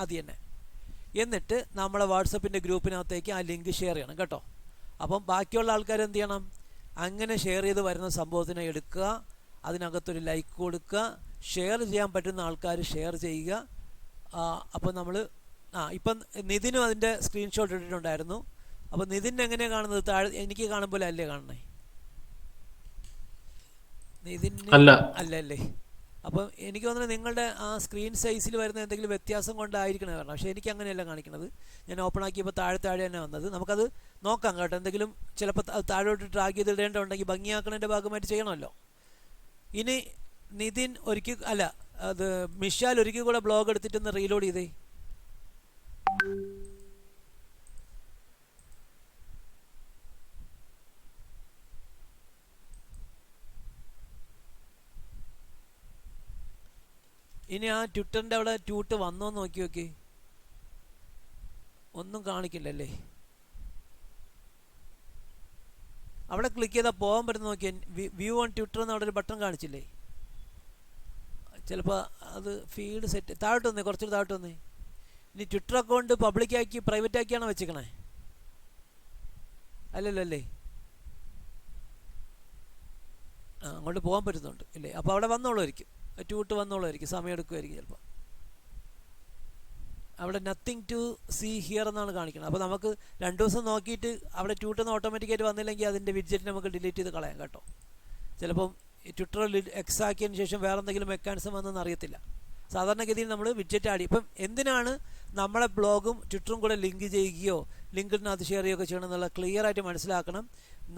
അത് തന്നെ. എന്നിട്ട് നമ്മളെ വാട്സപ്പിൻ്റെ ഗ്രൂപ്പിനകത്തേക്ക് ആ ലിങ്ക് ഷെയർ ചെയ്യണം കേട്ടോ. അപ്പം ബാക്കിയുള്ള ആൾക്കാർ എന്ത് ചെയ്യണം, അങ്ങനെ ഷെയർ ചെയ്ത് വരുന്ന സംഭവത്തിനെ എടുക്കുക, അതിനകത്തൊരു ലൈക്ക് കൊടുക്കുക, ഷെയർ ചെയ്യാൻ പറ്റുന്ന ആൾക്കാർ ഷെയർ ചെയ്യുക. അപ്പോൾ നമ്മൾ ഇപ്പം നിതിനും അതിൻ്റെ സ്ക്രീൻഷോട്ട് ഇട്ടിട്ടുണ്ടായിരുന്നു. അപ്പോൾ നിതിൻ എങ്ങനെയാണ് കാണുന്നത്? താഴെ എനിക്ക് കാണുമ്പോൾ അല്ലേ കാണണേ? നിതിൻ അല്ലേ? അപ്പം എനിക്ക് തോന്നുന്നത് നിങ്ങളുടെ ആ സ്ക്രീൻ സൈസിൽ വരുന്ന എന്തെങ്കിലും വ്യത്യാസം കൊണ്ടായിരിക്കണം കാരണം. പക്ഷേ എനിക്ക് അങ്ങനെയല്ല കാണിക്കുന്നത്. ഞാൻ ഓപ്പൺ ആക്കിയപ്പോൾ താഴെ തന്നെ വന്നത്. നമുക്കത് നോക്കാം കേട്ടോ. എന്തെങ്കിലും ചിലപ്പോൾ അത് താഴോട്ട് ഡ്രാഗ് ചെയ്തിടേണ്ടതുണ്ടെങ്കിൽ ഭംഗിയാക്കണതിൻ്റെ ഭാഗമായിട്ട് ചെയ്യണമല്ലോ. ഇനി നിതിൻ മിഷാൽ ഒരിക്കൽ കൂടെ ബ്ലോഗ് എടുത്തിട്ടൊന്ന് റീലോഡ് ചെയ്തേ. ഇനി ആ ട്വിറ്ററിൻ്റെ അവിടെ ട്യൂട്ട് വന്നോന്ന് നോക്കി. ഒന്നും കാണിക്കില്ലല്ലേ? അവിടെ ക്ലിക്ക് ചെയ്താൽ പോകാൻ പറ്റുന്ന നോക്കിയാൽ വ്യൂ ഓൺ ട്വിറ്റർ എന്ന് അവിടെ ഒരു ബട്ടൺ കാണിച്ചില്ലേ? ചിലപ്പോൾ അത് ഫീഡ് സെറ്റ് താഴോട്ട് വന്നേ, കുറച്ചുകൂടി താഴോട്ട് വന്നേ. ഇനി ട്വിറ്റർ അക്കൗണ്ട് പബ്ലിക്കാക്കി പ്രൈവറ്റ് ആക്കിയാണോ വെച്ചേക്കണേ? അല്ലല്ലേ? അങ്ങോട്ട് പോകാൻ പറ്റുന്നുണ്ട് ഇല്ലേ? അപ്പോൾ അവിടെ വന്നോളുമായിരിക്കും, ട്യൂട്ട് വന്നോളുമായിരിക്കും. സമയം എടുക്കുമായിരിക്കും ചിലപ്പോൾ. അവിടെ നത്തിങ് ടു സീ ഹിയർ എന്നാണ് കാണിക്കുന്നത്. അപ്പോൾ നമുക്ക് 2 ദിവസം നോക്കിയിട്ട് അവിടെ ട്യൂട്ടൊന്നും ഓട്ടോമാറ്റിക്കായിട്ട് വന്നില്ലെങ്കിൽ അതിൻ്റെ വിഡ്ജറ്റ് നമുക്ക് ഡിലീറ്റ് ചെയ്ത് കളയാം കേട്ടോ. ചിലപ്പം ട്വിറ്ററിൽ എക്സ് ആക്കിയതിന് ശേഷം വേറെ എന്തെങ്കിലും മെക്കാനിസം വന്നെന്ന് അറിയത്തില്ല. സാധാരണഗതിയിൽ നമ്മൾ വിഡ്ജറ്റ് ആഡ് ചെയ്യും. ഇപ്പം എന്തിനാണ് നമ്മളെ ബ്ലോഗും ട്വിറ്ററും കൂടെ ലിങ്ക് ചെയ്യുകയോ ലിങ്കിനകത്ത് ഷെയർ ചെയ്യുകയോ ചെയ്യണം എന്നുള്ള ക്ലിയർ ആയിട്ട് മനസ്സിലാക്കണം.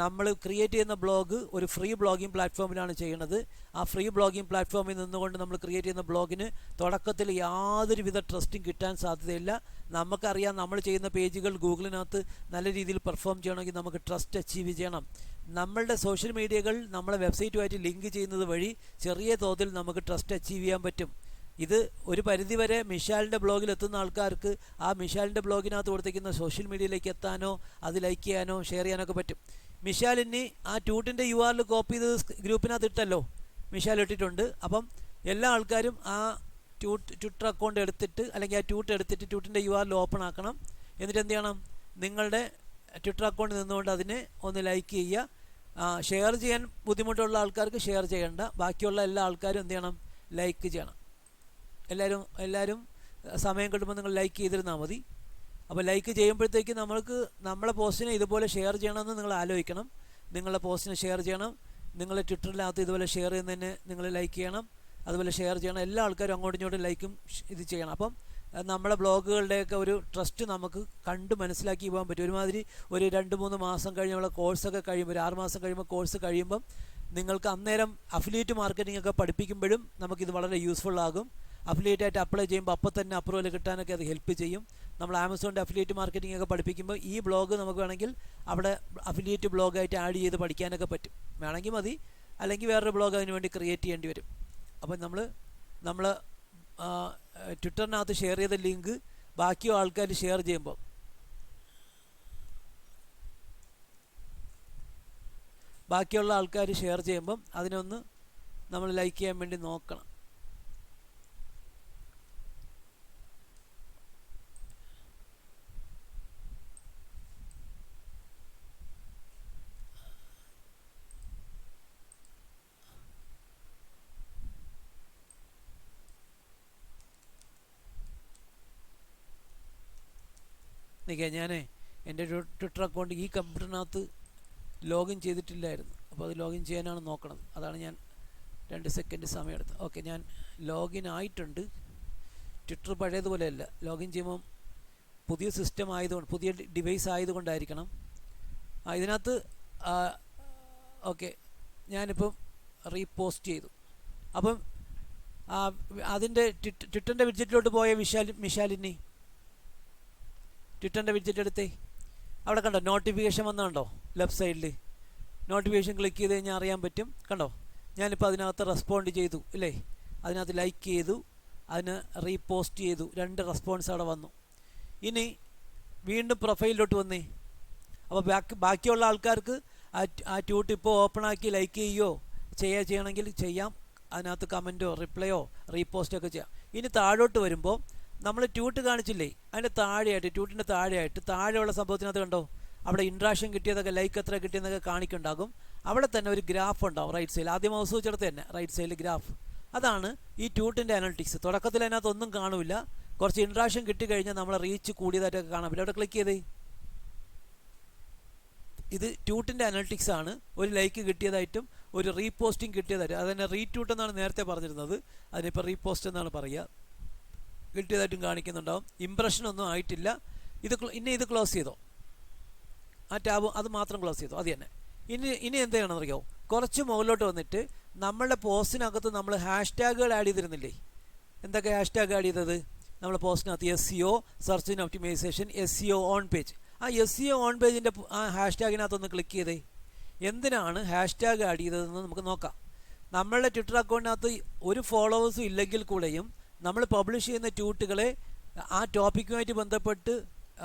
നമ്മൾ ക്രിയേറ്റ് ചെയ്യുന്ന ബ്ലോഗ് ഒരു ഫ്രീ ബ്ലോഗിംഗ് പ്ലാറ്റ്ഫോമിലാണ് ചെയ്യുന്നത്. ആ ഫ്രീ ബ്ലോഗിംഗ് പ്ലാറ്റ്ഫോമിൽ നിന്നുകൊണ്ട് നമ്മൾ ക്രിയേറ്റ് ചെയ്യുന്ന ബ്ലോഗിന് തുടക്കത്തിൽ യാതൊരുവിധ ട്രസ്റ്റും കിട്ടാൻ സാധ്യതയില്ല. നമുക്കറിയാം നമ്മൾ ചെയ്യുന്ന പേജുകൾ ഗൂഗിളിനകത്ത് നല്ല രീതിയിൽ പെർഫോം ചെയ്യണമെങ്കിൽ നമുക്ക് ട്രസ്റ്റ് അച്ചീവ് ചെയ്യണം. നമ്മളുടെ സോഷ്യൽ മീഡിയകൾ നമ്മളെ വെബ്സൈറ്റുമായിട്ട് ലിങ്ക് ചെയ്യുന്നത് വഴി ചെറിയ തോതിൽ നമുക്ക് ട്രസ്റ്റ് അച്ചീവ് ചെയ്യാൻ പറ്റും. ഇത് ഒരു പരിധിവരെ മിഷാലിൻ്റെ ബ്ലോഗിൽ എത്തുന്ന ആൾക്കാർക്ക് ആ മിഷാലിൻ്റെ ബ്ലോഗിനകത്ത് കൊടുത്തിരിക്കുന്ന സോഷ്യൽ മീഡിയയിലേക്ക് എത്താനോ അത് ലൈക്ക് ചെയ്യാനോ ഷെയർ ചെയ്യാനോ ഒക്കെ പറ്റും. മിഷാലിന് ആ ട്യൂട്ടിൻ്റെ URL കോപ്പി ചെയ്ത് ഗ്രൂപ്പിനകത്ത് ഇട്ടല്ലോ, മിഷാൽ ഇട്ടിട്ടുണ്ട്. അപ്പം എല്ലാ ആൾക്കാരും ആ ട്വിറ്റർ അക്കൗണ്ട് എടുത്തിട്ട് അല്ലെങ്കിൽ ആ ട്യൂട്ട് എടുത്തിട്ട് ട്യൂട്ടിൻ്റെ URL ഓപ്പൺ ആക്കണം. എന്നിട്ട് എന്ത് ചെയ്യണം, നിങ്ങളുടെ ട്വിറ്റർ അക്കൗണ്ടിൽ നിന്നുകൊണ്ട് അതിനെ ഒന്ന് ലൈക്ക് ചെയ്യുക. ഷെയർ ചെയ്യാൻ ബുദ്ധിമുട്ടുള്ള ആൾക്കാർക്ക് ഷെയർ ചെയ്യേണ്ട, ബാക്കിയുള്ള എല്ലാ ആൾക്കാരും എന്ത് ചെയ്യണം, ലൈക്ക് ചെയ്യണം. എല്ലാവരും സമയം കിട്ടുമ്പോൾ നിങ്ങൾ ലൈക്ക് ചെയ്തിരുന്നാൽ മതി. അപ്പോൾ ലൈക്ക് ചെയ്യുമ്പോഴത്തേക്ക് നമ്മളെ പോസ്റ്റിനെ ഇതുപോലെ ഷെയർ ചെയ്യണമെന്ന് നിങ്ങൾ ആലോചിക്കണം. നിങ്ങളുടെ പോസ്റ്റിനെ ഷെയർ ചെയ്യണം. നിങ്ങളുടെ ട്വിറ്ററിനകത്ത് ഇതുപോലെ ഷെയർ ചെയ്യുന്നതിന് നിങ്ങൾ ലൈക്ക് ചെയ്യണം, അതുപോലെ ഷെയർ ചെയ്യണം. എല്ലാ ആൾക്കാരും അങ്ങോട്ടും ഇങ്ങോട്ടും ലൈക്കും ഇത് ചെയ്യണം. അപ്പം നമ്മളെ ബ്ലോഗുകളുടെയൊക്കെ ഒരു ട്രസ്റ്റ് നമുക്ക് കണ്ട് മനസ്സിലാക്കി പോകാൻ പറ്റും. ഒരുമാതിരി ഒരു 2-3 മാസം കഴിഞ്ഞ് നമ്മളെ കോഴ്സൊക്കെ കഴിയുമ്പോൾ, ഒരു 6 മാസം കഴിയുമ്പോൾ കോഴ്സ് കഴിയുമ്പം നിങ്ങൾക്ക് അന്നേരം അഫിലിയേറ്റ് മാർക്കറ്റിംഗ് ഒക്കെ പഠിപ്പിക്കുമ്പോഴും നമുക്കിത് വളരെ യൂസ്ഫുൾ ആകും. അഫിലിയേറ്റ് ആയിട്ട് അപ്ലൈ ചെയ്യുമ്പോൾ അപ്പോൾ തന്നെ അപ്രൂവൽ കിട്ടാനൊക്കെ അത് ഹെൽപ്പ് ചെയ്യും. നമ്മൾ ആമസോണിൻ്റെ അഫിലിയേറ്റ് മാർക്കറ്റിംഗ് ഒക്കെ പഠിപ്പിക്കുമ്പോൾ ഈ ബ്ലോഗ് നമുക്ക് വേണമെങ്കിൽ അവിടെ അഫിലിയേറ്റ് ബ്ലോഗായിട്ട് ആഡ് ചെയ്ത് പഠിക്കാനൊക്കെ പറ്റും. വേണമെങ്കിൽ മതി, അല്ലെങ്കിൽ വേറൊരു ബ്ലോഗ് അതിന് വേണ്ടി ക്രിയേറ്റ് ചെയ്യേണ്ടി വരും. അപ്പം നമ്മൾ ട്വിറ്ററിനകത്ത് ഷെയർ ചെയ്ത ലിങ്ക് ബാക്കിയോ ആൾക്കാർ ഷെയർ ചെയ്യുമ്പോൾ ബാക്കിയുള്ള ആൾക്കാർ ഷെയർ ചെയ്യുമ്പം അതിനൊന്ന് നമ്മൾ ലൈക്ക് ചെയ്യാൻ വേണ്ടി നോക്കണം. നിൽക്കുക, ഞാൻ എൻ്റെ ട്വിറ്റർ അക്കൗണ്ട് ഈ കമ്പ്യൂട്ടറിനകത്ത് ലോഗിൻ ചെയ്തിട്ടില്ലായിരുന്നു. അപ്പോൾ അത് ലോഗിൻ ചെയ്യാനാണ് നോക്കണത്. അതാണ് ഞാൻ 2 സെക്കൻഡ് സമയമെടുത്തത്. ഓക്കെ, ഞാൻ ലോഗിൻ ആയിട്ടുണ്ട്. ട്വിറ്റർ പഴയതുപോലെയല്ല. ലോഗിൻ ചെയ്യുമ്പം പുതിയ സിസ്റ്റം ആയതുകൊണ്ട്, പുതിയ ഡിവൈസ് ആയതുകൊണ്ടായിരിക്കണം. ഇതിനകത്ത് ഓക്കെ, ഞാനിപ്പം റീപോസ്റ്റ് ചെയ്തു. അപ്പം അതിൻ്റെ ട്വിറ്ററിൻ്റെ വിഡ്ജറ്റിലോട്ട് പോയ മിഷാലിനി ട്വിറ്ററിൻ്റെ വിഡ്ജറ്റ് എടുത്തേ. അവിടെ കണ്ടോ നോട്ടിഫിക്കേഷൻ വന്നുണ്ടോ? ലെഫ്റ്റ് സൈഡിൽ നോട്ടിഫിക്കേഷൻ ക്ലിക്ക് ചെയ്ത് കഴിഞ്ഞാൽ അറിയാൻ പറ്റും. കണ്ടോ, ഞാനിപ്പോൾ അതിനകത്ത് റെസ്പോണ്ട് ചെയ്തു ഇല്ലേ, അതിനകത്ത് ലൈക്ക് ചെയ്തു, അതിന് റീപോസ്റ്റ് ചെയ്തു. 2 റെസ്പോൺസ് അവിടെ വന്നു. ഇനി വീണ്ടും പ്രൊഫൈലിലോട്ട് വന്നേ. അപ്പോൾ ബാക്കിയുള്ള ആൾക്കാർക്ക് ആ ട്യൂട്ട് ഇപ്പോൾ ഓപ്പൺ ആക്കി ലൈക്ക് ചെയ്യുകയോ ചെയ്യണമെങ്കിൽ ചെയ്യാം. അതിനകത്ത് കമൻറ്റോ റിപ്ലൈയോ റീപോസ്റ്റോ ഒക്കെ ചെയ്യാം. ഇനി താഴോട്ട് വരുമ്പോൾ നമ്മൾ ട്യൂട്ട് കാണിച്ചില്ലേ, അതിൻ്റെ താഴെയായിട്ട്, ട്യൂട്ടിൻ്റെ താഴെയുള്ള സംഭവത്തിനകത്ത് കണ്ടോ, അവിടെ ഇൻട്രാക്ഷൻ കിട്ടിയതൊക്കെ, ലൈക്ക് എത്ര കിട്ടിയെന്നൊക്കെ കാണിക്കുന്നുണ്ടാകും. അവിടെ തന്നെ ഒരു ഗ്രാഫ് ഉണ്ടാവും റൈറ്റ് സൈഡിൽ. ആദ്യം മൗസ് വെച്ചെടുത്ത് തന്നെ റൈറ്റ് സൈഡിൽ ഗ്രാഫ്. അതാണ് ഈ ട്യൂട്ടിൻ്റെ അനലിറ്റിക്സ്. തുടക്കത്തിൽ അതിനകത്ത് ഒന്നും കാണില്ല. കുറച്ച് ഇൻട്രാക്ഷൻ കിട്ടിക്കഴിഞ്ഞാൽ നമ്മളെ റീച്ച് കൂടിയതായിട്ടൊക്കെ കാണാൻ പറ്റും. അവിടെ ക്ലിക്ക് ചെയ്തേ. ഇത് ട്യൂട്ടിൻ്റെ അനലിറ്റിക്സ് ആണ്. ഒരു ലൈക്ക് കിട്ടിയതായിട്ടും ഒരു റീപോസ്റ്റിംഗ് കിട്ടിയതായിട്ടും. അതന്നെ റീട്യൂട്ട് എന്നാണ് നേരത്തെ പറഞ്ഞിരുന്നത്, അതിനിപ്പോൾ റീപോസ്റ്റ് എന്നാണ് പറയുക. കിട്ടിയതായിട്ടും കാണിക്കുന്നുണ്ടാവും. ഇംപ്രഷനൊന്നും ആയിട്ടില്ല. ഇത് ക്ലോസ് ചെയ്തോ, ആ ടാബ് അത് മാത്രം ക്ലോസ് ചെയ്തോ, അത് തന്നെ. ഇനി എന്ത് ചെയ്യണമെന്ന് അറിയാമോ? കുറച്ച് മുകളിലോട്ട് വന്നിട്ട് നമ്മളുടെ പോസ്റ്റിനകത്ത് നമ്മൾ ഹാഷ്ടാഗുകൾ ആഡ് ചെയ്തിരുന്നില്ലേ? എന്തൊക്കെ ഹാഷ്ടാഗ് ആഡ് ചെയ്തത്? നമ്മളെ പോസ്റ്റിനകത്ത് SEO, search engine optimisation, SEO on page. ആ SEO ഓൺ പേജിൻ്റെ ആ ഹാഷ്ടാഗിനകത്തൊന്ന് ക്ലിക്ക് ചെയ്തേ. എന്തിനാണ് ഹാഷ്ടാഗ് ആഡ് ചെയ്തതെന്ന് നമുക്ക് നോക്കാം. നമ്മളുടെ ട്വിറ്റർ അക്കൗണ്ടിനകത്ത് ഒരു ഫോളോവേഴ്സും ഇല്ലെങ്കിൽ കൂടെയും നമ്മൾ പബ്ലിഷ് ചെയ്യുന്ന ട്യൂട്ടുകളെ ആ ടോപ്പിക്കുമായിട്ട് ബന്ധപ്പെട്ട്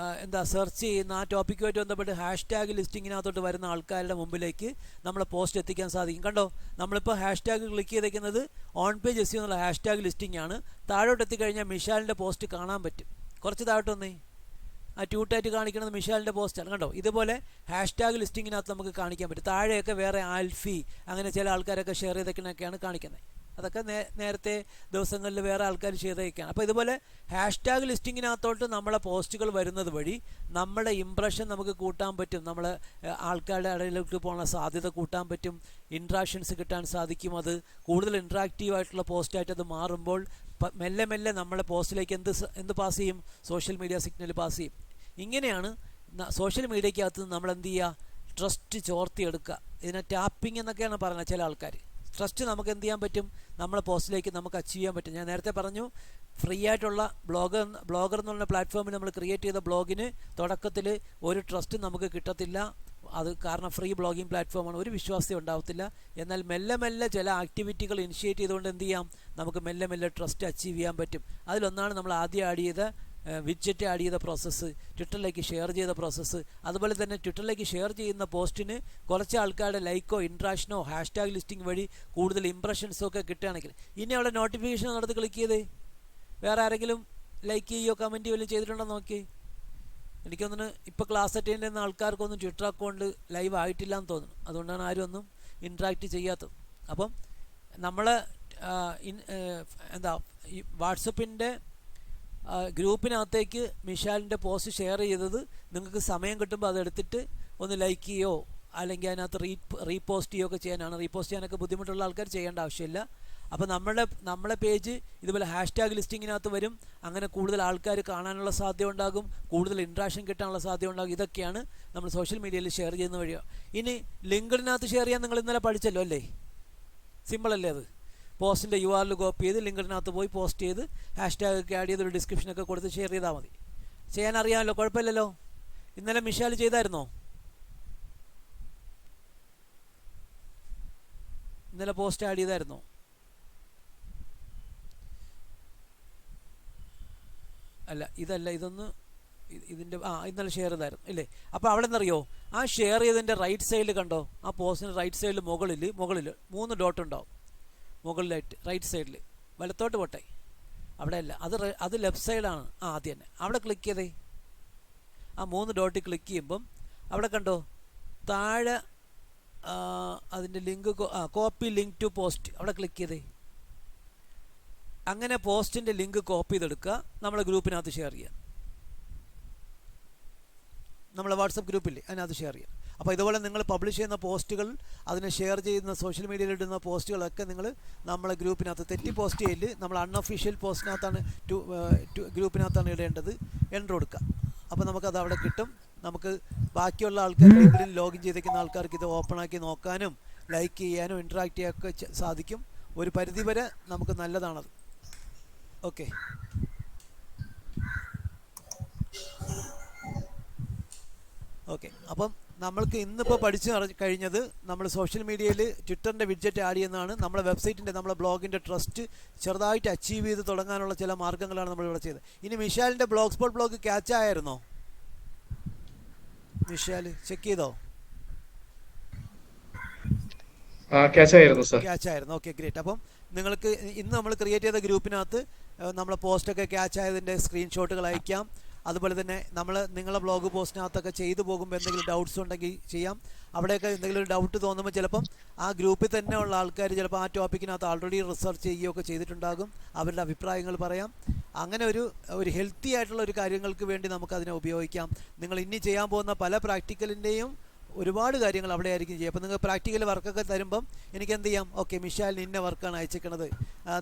സെർച്ച് ചെയ്യുന്ന, ആ ടോപ്പിക്കുമായിട്ട് ബന്ധപ്പെട്ട് ഹാഷ്ടാഗ് ലിസ്റ്റിങ്ങിനകത്തോട്ട് വരുന്ന ആൾക്കാരുടെ മുമ്പിലേക്ക് നമ്മളെ പോസ്റ്റ് എത്തിക്കാൻ സാധിക്കും. കണ്ടോ, നമ്മളിപ്പോൾ ഹാഷ്ടാഗ് ക്ലിക്ക് ചെയ്തേക്കുന്നത് ഓൺ പേജ് SEO എന്നുള്ള ഹാഷ്ടാഗ് ലിസ്റ്റിംഗ് ആണ്. താഴോട്ട് എത്തിക്കഴിഞ്ഞാൽ മിഷാലിൻ്റെ പോസ്റ്റ് കാണാൻ പറ്റും. കുറച്ച് താഴോട്ട് വന്നേ. ആ ട്യൂട്ടായിട്ട് കാണിക്കുന്നത് മിഷാലിൻ്റെ പോസ്റ്റാണ്. കണ്ടോ, ഇതുപോലെ ഹാഷ്ടാഗ് ലിസ്റ്റിങ്ങിനകത്ത് നമുക്ക് കാണിക്കാൻ പറ്റും. താഴെയൊക്കെ വേറെ ആൽഫി അങ്ങനെ ചില ആൾക്കാരൊക്കെ ഷെയർ ചെയ്തേക്കുന്നൊക്കെയാണ് കാണിക്കുന്നത്. അതൊക്കെ നേരത്തെ ദിവസങ്ങളിൽ വേറെ ആൾക്കാർ ചെയ്തേക്കാണ്. അപ്പോൾ ഇതുപോലെ ഹാഷ്ടാഗ് ലിസ്റ്റിങ്ങിനകത്തോട്ട് നമ്മളെ പോസ്റ്റുകൾ വരുന്നത് വഴി നമ്മുടെ ഇംപ്രഷൻ നമുക്ക് കൂട്ടാൻ പറ്റും. നമ്മൾ ആൾക്കാരുടെ ഇടയിലേക്ക് പോകാനുള്ള സാധ്യത കൂട്ടാൻ പറ്റും. ഇൻട്രാക്ഷൻസ് കിട്ടാൻ സാധിക്കും. അത് കൂടുതൽ ഇൻട്രാക്റ്റീവ് ആയിട്ടുള്ള പോസ്റ്റായിട്ട് അത് മാറുമ്പോൾ മെല്ലെ മെല്ലെ നമ്മളെ പോസ്റ്റിലേക്ക് എന്ത് പാസ് ചെയ്യും? സോഷ്യൽ മീഡിയ സിഗ്നൽ പാസ് ചെയ്യും. ഇങ്ങനെയാണ് സോഷ്യൽ മീഡിയക്കകത്ത് നമ്മൾ എന്ത് ചെയ്യുക? ട്രസ്റ്റ് ചോർത്തിയെടുക്കുക. ഇതിനെ ടാപ്പിംഗ് എന്നൊക്കെയാണ് പറയുന്നത് ചില ആൾക്കാർ. ട്രസ്റ്റ് നമുക്ക് എന്ത് ചെയ്യാൻ പറ്റും? നമ്മളെ പോസ്റ്റിലേക്ക് നമുക്ക് അച്ചീവ് ചെയ്യാൻ പറ്റും. ഞാൻ നേരത്തെ പറഞ്ഞു, ഫ്രീ ആയിട്ടുള്ള ബ്ലോഗർ എന്നുള്ള പ്ലാറ്റ്ഫോമിൽ നമ്മൾ ക്രിയേറ്റ് ചെയ്ത ബ്ലോഗിന് തുടക്കത്തിൽ ഒരു ട്രസ്റ്റ് നമുക്ക് കിട്ടത്തില്ല. അത് കാരണം ഫ്രീ ബ്ലോഗിങ് പ്ലാറ്റ്ഫോമാണ്, ഒരു വിശ്വാസ്യത ഉണ്ടാവത്തില്ല. എന്നാൽ മെല്ലെ മെല്ലെ ചില ആക്ടിവിറ്റികൾ ഇനിഷ്യേറ്റ് ചെയ്തുകൊണ്ട് എന്ത് ചെയ്യാം? നമുക്ക് മെല്ലെ മെല്ലെ ട്രസ്റ്റ് അച്ചീവ് ചെയ്യാൻ പറ്റും. അതിലൊന്നാണ് നമ്മൾ ആദ്യം ആഡ് ചെയ്ത വിഡ്ജറ്റ് ആഡ് ചെയ്ത പ്രോസസ്സ്, ട്വിറ്ററിലേക്ക് ഷെയർ ചെയ്ത പ്രോസസ്സ്. അതുപോലെ തന്നെ ട്വിറ്ററിലേക്ക് ഷെയർ ചെയ്യുന്ന പോസ്റ്റിന് കുറച്ച് ആൾക്കാരുടെ ലൈക്കോ ഇൻട്രാക്ഷനോ ഹാഷ്ടാഗ് ലിസ്റ്റിംഗ് വഴി കൂടുതൽ ഇംപ്രഷൻസോ ഒക്കെ കിട്ടുകയാണെങ്കിൽ ഇനി അവിടെ നോട്ടിഫിക്കേഷൻ നടത്ത് ക്ലിക്ക് ചെയ്തേ. വേറെ ആരെങ്കിലും ലൈക്ക് ചെയ്യുകയോ കമൻറ്റ് ചെയ്യുകയോ ചെയ്തിട്ടുണ്ടോ നോക്കി. എനിക്കൊന്നിന് ഇപ്പോൾ ക്ലാസ് അറ്റൻഡ് ചെയ്യുന്ന ആൾക്കാർക്കൊന്നും ട്വിറ്റർ അക്കൗണ്ട് ലൈവ് ആയിട്ടില്ല എന്ന് തോന്നുന്നു. അതുകൊണ്ടാണ് ആരും ഒന്നും ഇൻട്രാക്റ്റ് ചെയ്യാത്തത്. അപ്പം നമ്മൾ ഈ വാട്സപ്പിൻ്റെ ഗ്രൂപ്പിനകത്തേക്ക് മിഷാലിൻ്റെ പോസ്റ്റ് ഷെയർ ചെയ്തത് നിങ്ങൾക്ക് സമയം കിട്ടുമ്പോൾ അതെടുത്തിട്ട് ഒന്ന് ലൈക്ക് ചെയ്യുകയോ അല്ലെങ്കിൽ അതിനകത്ത് റീപോസ്റ്റ് ചെയ്യുകയൊക്കെ ചെയ്യാനാണ്. റീപോസ്റ്റ് ചെയ്യാനൊക്കെ ബുദ്ധിമുട്ടുള്ള ആൾക്കാർ ചെയ്യേണ്ട ആവശ്യമില്ല. അപ്പോൾ നമ്മളെ പേജ് ഇതുപോലെ ഹാഷ്ടാഗ് ലിസ്റ്റിങ്ങിനകത്ത് വരും. അങ്ങനെ കൂടുതൽ ആൾക്കാർ കാണാനുള്ള സാധ്യത ഉണ്ടാകും, കൂടുതൽ ഇൻട്രാക്ഷൻ കിട്ടാനുള്ള സാധ്യത ഉണ്ടാകും. ഇതൊക്കെയാണ് നമ്മൾ സോഷ്യൽ മീഡിയയിൽ ഷെയർ ചെയ്യുന്ന വഴിയോ. ഇനി ലിങ്ക്ഡിനകത്ത് ഷെയർ ചെയ്യാൻ നിങ്ങൾ ഇന്നലെ പഠിച്ചല്ലോ അല്ലേ? സിമ്പിളല്ലേ അത്? പോസ്റ്റിൻ്റെ URL കോപ്പി ചെയ്ത് ലിങ്ക്ഡിനകത്ത് പോയി പോസ്റ്റ് ചെയ്ത് ഹാഷ്ടാഗ് ഒക്കെ ആഡ് ചെയ്ത് ഒരു ഡിസ്ക്രിപ്ഷനൊക്കെ കൊടുത്ത് ഷെയർ ചെയ്താൽ മതി. ചെയ്യാൻ അറിയാമല്ലോ, കുഴപ്പമില്ലല്ലോ. ഇന്നലെ മിഷാൽ ചെയ്തായിരുന്നോ? ഇന്നലെ പോസ്റ്റ് ആഡ് ചെയ്തായിരുന്നോ? അല്ല, ഇതല്ല, ഇതിൻ്റെ ഇന്നലെ ഷെയർ ചെയ്തായിരുന്നു ഇല്ലേ? അപ്പോൾ അവിടെ നിന്നറിയോ, ആ ഷെയർ ചെയ്തതിൻ്റെ റൈറ്റ് സൈഡിൽ കണ്ടോ, ആ പോസ്റ്റിൻ്റെ റൈറ്റ് സൈഡിൽ മുകളിൽ 3 ഡോട്ട് ഉണ്ടാവും മുകളിലായിട്ട്, റൈറ്റ് സൈഡിൽ വലത്തോട്ട് പോട്ടെ. അവിടെ അല്ല, അത് ലെഫ്റ്റ് സൈഡാണ്. ആദ്യം തന്നെ അവിടെ ക്ലിക്ക് ചെയ്തേ. ആ 3 ഡോട്ടിൽ ക്ലിക്ക് ചെയ്യുമ്പം അവിടെ കണ്ടോ താഴെ അതിൻ്റെ link, copy link to post, അവിടെ ക്ലിക്ക് ചെയ്തേ. അങ്ങനെ പോസ്റ്റിൻ്റെ ലിങ്ക് കോപ്പി ചെയ്തെടുക്കുക, നമ്മളെ ഗ്രൂപ്പിനകത്ത് ഷെയർ ചെയ്യുക. നമ്മളെ വാട്സപ്പ് ഗ്രൂപ്പില്ലേ, അതിനകത്ത് ഷെയർ ചെയ്യുക. അപ്പോൾ ഇതുപോലെ നിങ്ങൾ പബ്ലിഷ് ചെയ്യുന്ന പോസ്റ്റുകൾ, അതിനെ ഷെയർ ചെയ്യുന്ന സോഷ്യൽ മീഡിയയിൽ ഇടുന്ന പോസ്റ്റുകളൊക്കെ നിങ്ങൾ നമ്മളെ ഗ്രൂപ്പിനകത്ത് തെറ്റി പോസ്റ്റ് ചെയ്യില്ല. നമ്മൾ അൺഒഫീഷ്യൽ പോസ്റ്റിനകത്താണ് ഗ്രൂപ്പിനകത്താണ് ഇടേണ്ടത്. എൻ്റർ കൊടുക്കുക. അപ്പോൾ നമുക്കത് അവിടെ കിട്ടും. നമുക്ക് ബാക്കിയുള്ള ആൾക്കാർ ഇതിൽ ലോഗിൻ ചെയ്തിരിക്കുന്ന ആൾക്കാർക്ക് ഇത് ഓപ്പണാക്കി നോക്കാനും ലൈക്ക് ചെയ്യാനും ഇൻട്രാക്ട് ചെയ്യാനൊക്കെ സാധിക്കും. ഒരു പരിധിവരെ നമുക്ക് നല്ലതാണത്. ഓക്കെ, അപ്പം നമ്മൾക്ക് ഇന്നിപ്പോൾ പഠിച്ചു കഴിഞ്ഞത് നമ്മൾ സോഷ്യൽ മീഡിയയിൽ ട്വിറ്ററിൻ്റെ വിഡ്ജറ്റ് ആഡ് ചെയ്യുന്നതാണ്. നമ്മളെ വെബ്സൈറ്റിൻ്റെ, നമ്മളെ ബ്ലോഗിൻ്റെ ട്രസ്റ്റ് ചെറുതായിട്ട് അച്ചീവ് ചെയ്ത് തുടങ്ങാനുള്ള ചില മാർഗ്ഗങ്ങളാണ് നമ്മളിവിടെ ചെയ്തത്. ഇനി മിഷാലിൻ്റെ ബ്ലോഗ് സ്പോട്ട് ബ്ലോഗ് ക്യാച്ച് ആയിരുന്നോ? മിഷാൽ ചെക്ക് ചെയ്തോ? ക്യാച്ച് ആയിരുന്നു സർ. ക്യാച്ച് ആയിരുന്നു. Okay, great. അപ്പം നിങ്ങൾക്ക് ഇന്ന് നമ്മൾ ക്രിയേറ്റ് ചെയ്ത ഗ്രൂപ്പിനകത്ത് നമ്മളെ പോസ്റ്റൊക്കെ ക്യാച്ച് ആയതിൻ്റെ സ്ക്രീൻഷോട്ടുകൾ അയക്കാം. അതുപോലെ തന്നെ നിങ്ങളെ ബ്ലോഗ് പോസ്റ്റിനകത്തൊക്കെ ചെയ്തു പോകുമ്പോൾ എന്തെങ്കിലും ഡൗട്ട്സ് ഉണ്ടെങ്കിൽ ചെയ്യാം. അവിടെയൊക്കെ എന്തെങ്കിലും ഒരു ഡൗട്ട് തോന്നുമ്പോൾ ചിലപ്പം ആ ഗ്രൂപ്പിൽ തന്നെ ഉള്ള ആൾക്കാർ ചിലപ്പോൾ ആ ടോപ്പിക്കിനകത്ത് ആൾറെഡി റിസർച്ച് ചെയ്യുകയൊക്കെ ചെയ്തിട്ടുണ്ടാകും. അവരുടെ അഭിപ്രായങ്ങൾ പറയാം. അങ്ങനെ ഒരു ഹെൽത്തി ആയിട്ടുള്ള ഒരു കാര്യങ്ങൾക്ക് വേണ്ടി നമുക്കതിനെ ഉപയോഗിക്കാം. നിങ്ങൾ ഇനി ചെയ്യാൻ പോകുന്ന പല പ്രാക്ടിക്കലിൻ്റെയും ഒരുപാട് കാര്യങ്ങൾ അവിടെ ആയിരിക്കും ചെയ്യുക. അപ്പോൾ നിങ്ങൾ പ്രാക്ടിക്കൽ വർക്കൊക്കെ തരുമ്പം എനിക്ക് എന്ത് ചെയ്യാം, ഓക്കെ മിഷാലിന് ഇന്ന വർക്കാണ് അയച്ചിരിക്കുന്നത്,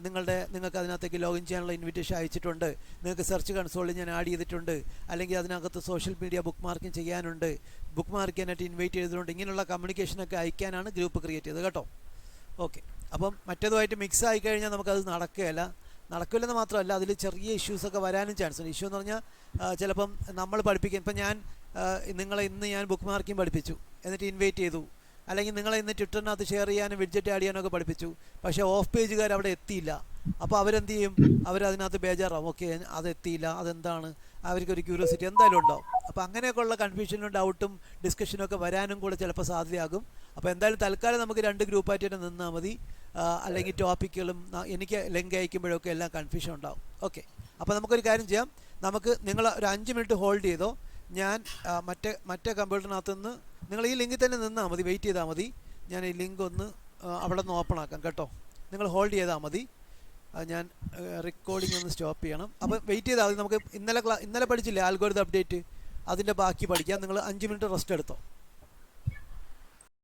നിങ്ങൾക്ക് അതിനകത്തേക്ക് ലോഗിൻ ചെയ്യാനുള്ള ഇൻവിറ്റേഷൻ അയച്ചിട്ടുണ്ട്, നിങ്ങൾക്ക് സെർച്ച് കൺസോളിൽ ഞാൻ ആഡ് ചെയ്തിട്ടുണ്ട്, അല്ലെങ്കിൽ അതിനകത്ത് സോഷ്യൽ മീഡിയ ബുക്ക് മാർക്കിംഗ് ചെയ്യാനുണ്ട്, ബുക്ക് മാർക്ക് ചെയ്യാനായിട്ട് ഇൻവൈറ്റ് ചെയ്തിട്ടുണ്ട്. ഇങ്ങനെയുള്ള കമ്മ്യൂണിക്കേഷനൊക്കെ അയക്കാനാണ് ഗ്രൂപ്പ് ക്രിയേറ്റ് ചെയ്തത് കേട്ടോ. ഓക്കെ, അപ്പം മറ്റേതുമായിട്ട് മിക്സ് ആയി കഴിഞ്ഞാൽ നമുക്കത് നടക്കില്ലെന്ന് മാത്രമല്ല, അതിൽ ചെറിയ ഇഷ്യൂസൊക്കെ വരാനും ചാൻസ് ഉണ്ട്. ഇഷ്യൂ എന്ന് പറഞ്ഞാൽ ചിലപ്പം നമ്മൾ പഠിപ്പിക്കും, ഇപ്പം നിങ്ങളെ ഇന്ന് ഞാൻ ബുക്ക് മാർക്കിംഗ് പഠിപ്പിച്ചു, എന്നിട്ട് ഇൻവൈറ്റ് ചെയ്തു, അല്ലെങ്കിൽ നിങ്ങളെ ഇന്ന് ട്വിറ്ററിനകത്ത് ഷെയർ ചെയ്യാനും വിഡ്ജറ്റ് ആഡ് ചെയ്യാനൊക്കെ പഠിപ്പിച്ചു. പക്ഷേ ഓഫ് പേജുകാർ അവിടെ എത്തിയില്ല. അപ്പോൾ അവരെന്ത് ചെയ്യും, അവരതിനകത്ത് ബേജാറാവും. ഓക്കെ, അത് എത്തിയില്ല, അതെന്താണ്, അവർക്കൊരു ക്യൂരിയോസിറ്റി എന്തായാലും ഉണ്ടാവും. അപ്പോൾ അങ്ങനെയൊക്കെയുള്ള കൺഫ്യൂഷനും ഡൗട്ടും ഡിസ്കഷനും ഒക്കെ വരാനും കൂടെ ചിലപ്പോൾ സാധ്യതയാകും. അപ്പോൾ എന്തായാലും തൽക്കാലം നമുക്ക് 2 ഗ്രൂപ്പായിട്ട് തന്നെ നിന്നാൽ മതി. അല്ലെങ്കിൽ ടോപ്പിക്കുകളും എനിക്ക് ലിങ്ക് അയക്കുമ്പോഴൊക്കെ എല്ലാം കൺഫ്യൂഷൻ ഉണ്ടാവും. ഓക്കെ, അപ്പോൾ നമുക്കൊരു കാര്യം ചെയ്യാം. നിങ്ങൾ ഒരു 5 മിനിറ്റ് ഹോൾഡ് ചെയ്തോ. ഞാൻ മറ്റേ കമ്പ്യൂട്ടറിനകത്ത് നിന്ന് നിങ്ങൾ ഈ ലിങ്കിൽ തന്നെ നിന്നാൽ മതി, വെയിറ്റ് ചെയ്താൽ മതി. ഞാൻ ഈ ലിങ്ക് ഒന്ന് അവിടെ നിന്ന് ഓപ്പൺ ആക്കാം കേട്ടോ. നിങ്ങൾ ഹോൾഡ് ചെയ്താൽ മതി. ഞാൻ റെക്കോർഡിംഗ് ഒന്ന് സ്റ്റോപ്പ് ചെയ്യണം. അപ്പോൾ വെയിറ്റ് ചെയ്താൽ മതി. നമുക്ക് ഇന്നലെ പഠിച്ചില്ലേ ആൽഗോരിതം അപ്ഡേറ്റ്, അതിൻ്റെ ബാക്കി പഠിക്കാം. നിങ്ങൾ 5 മിനിറ്റ് റെസ്റ്റ് എടുത്തോ.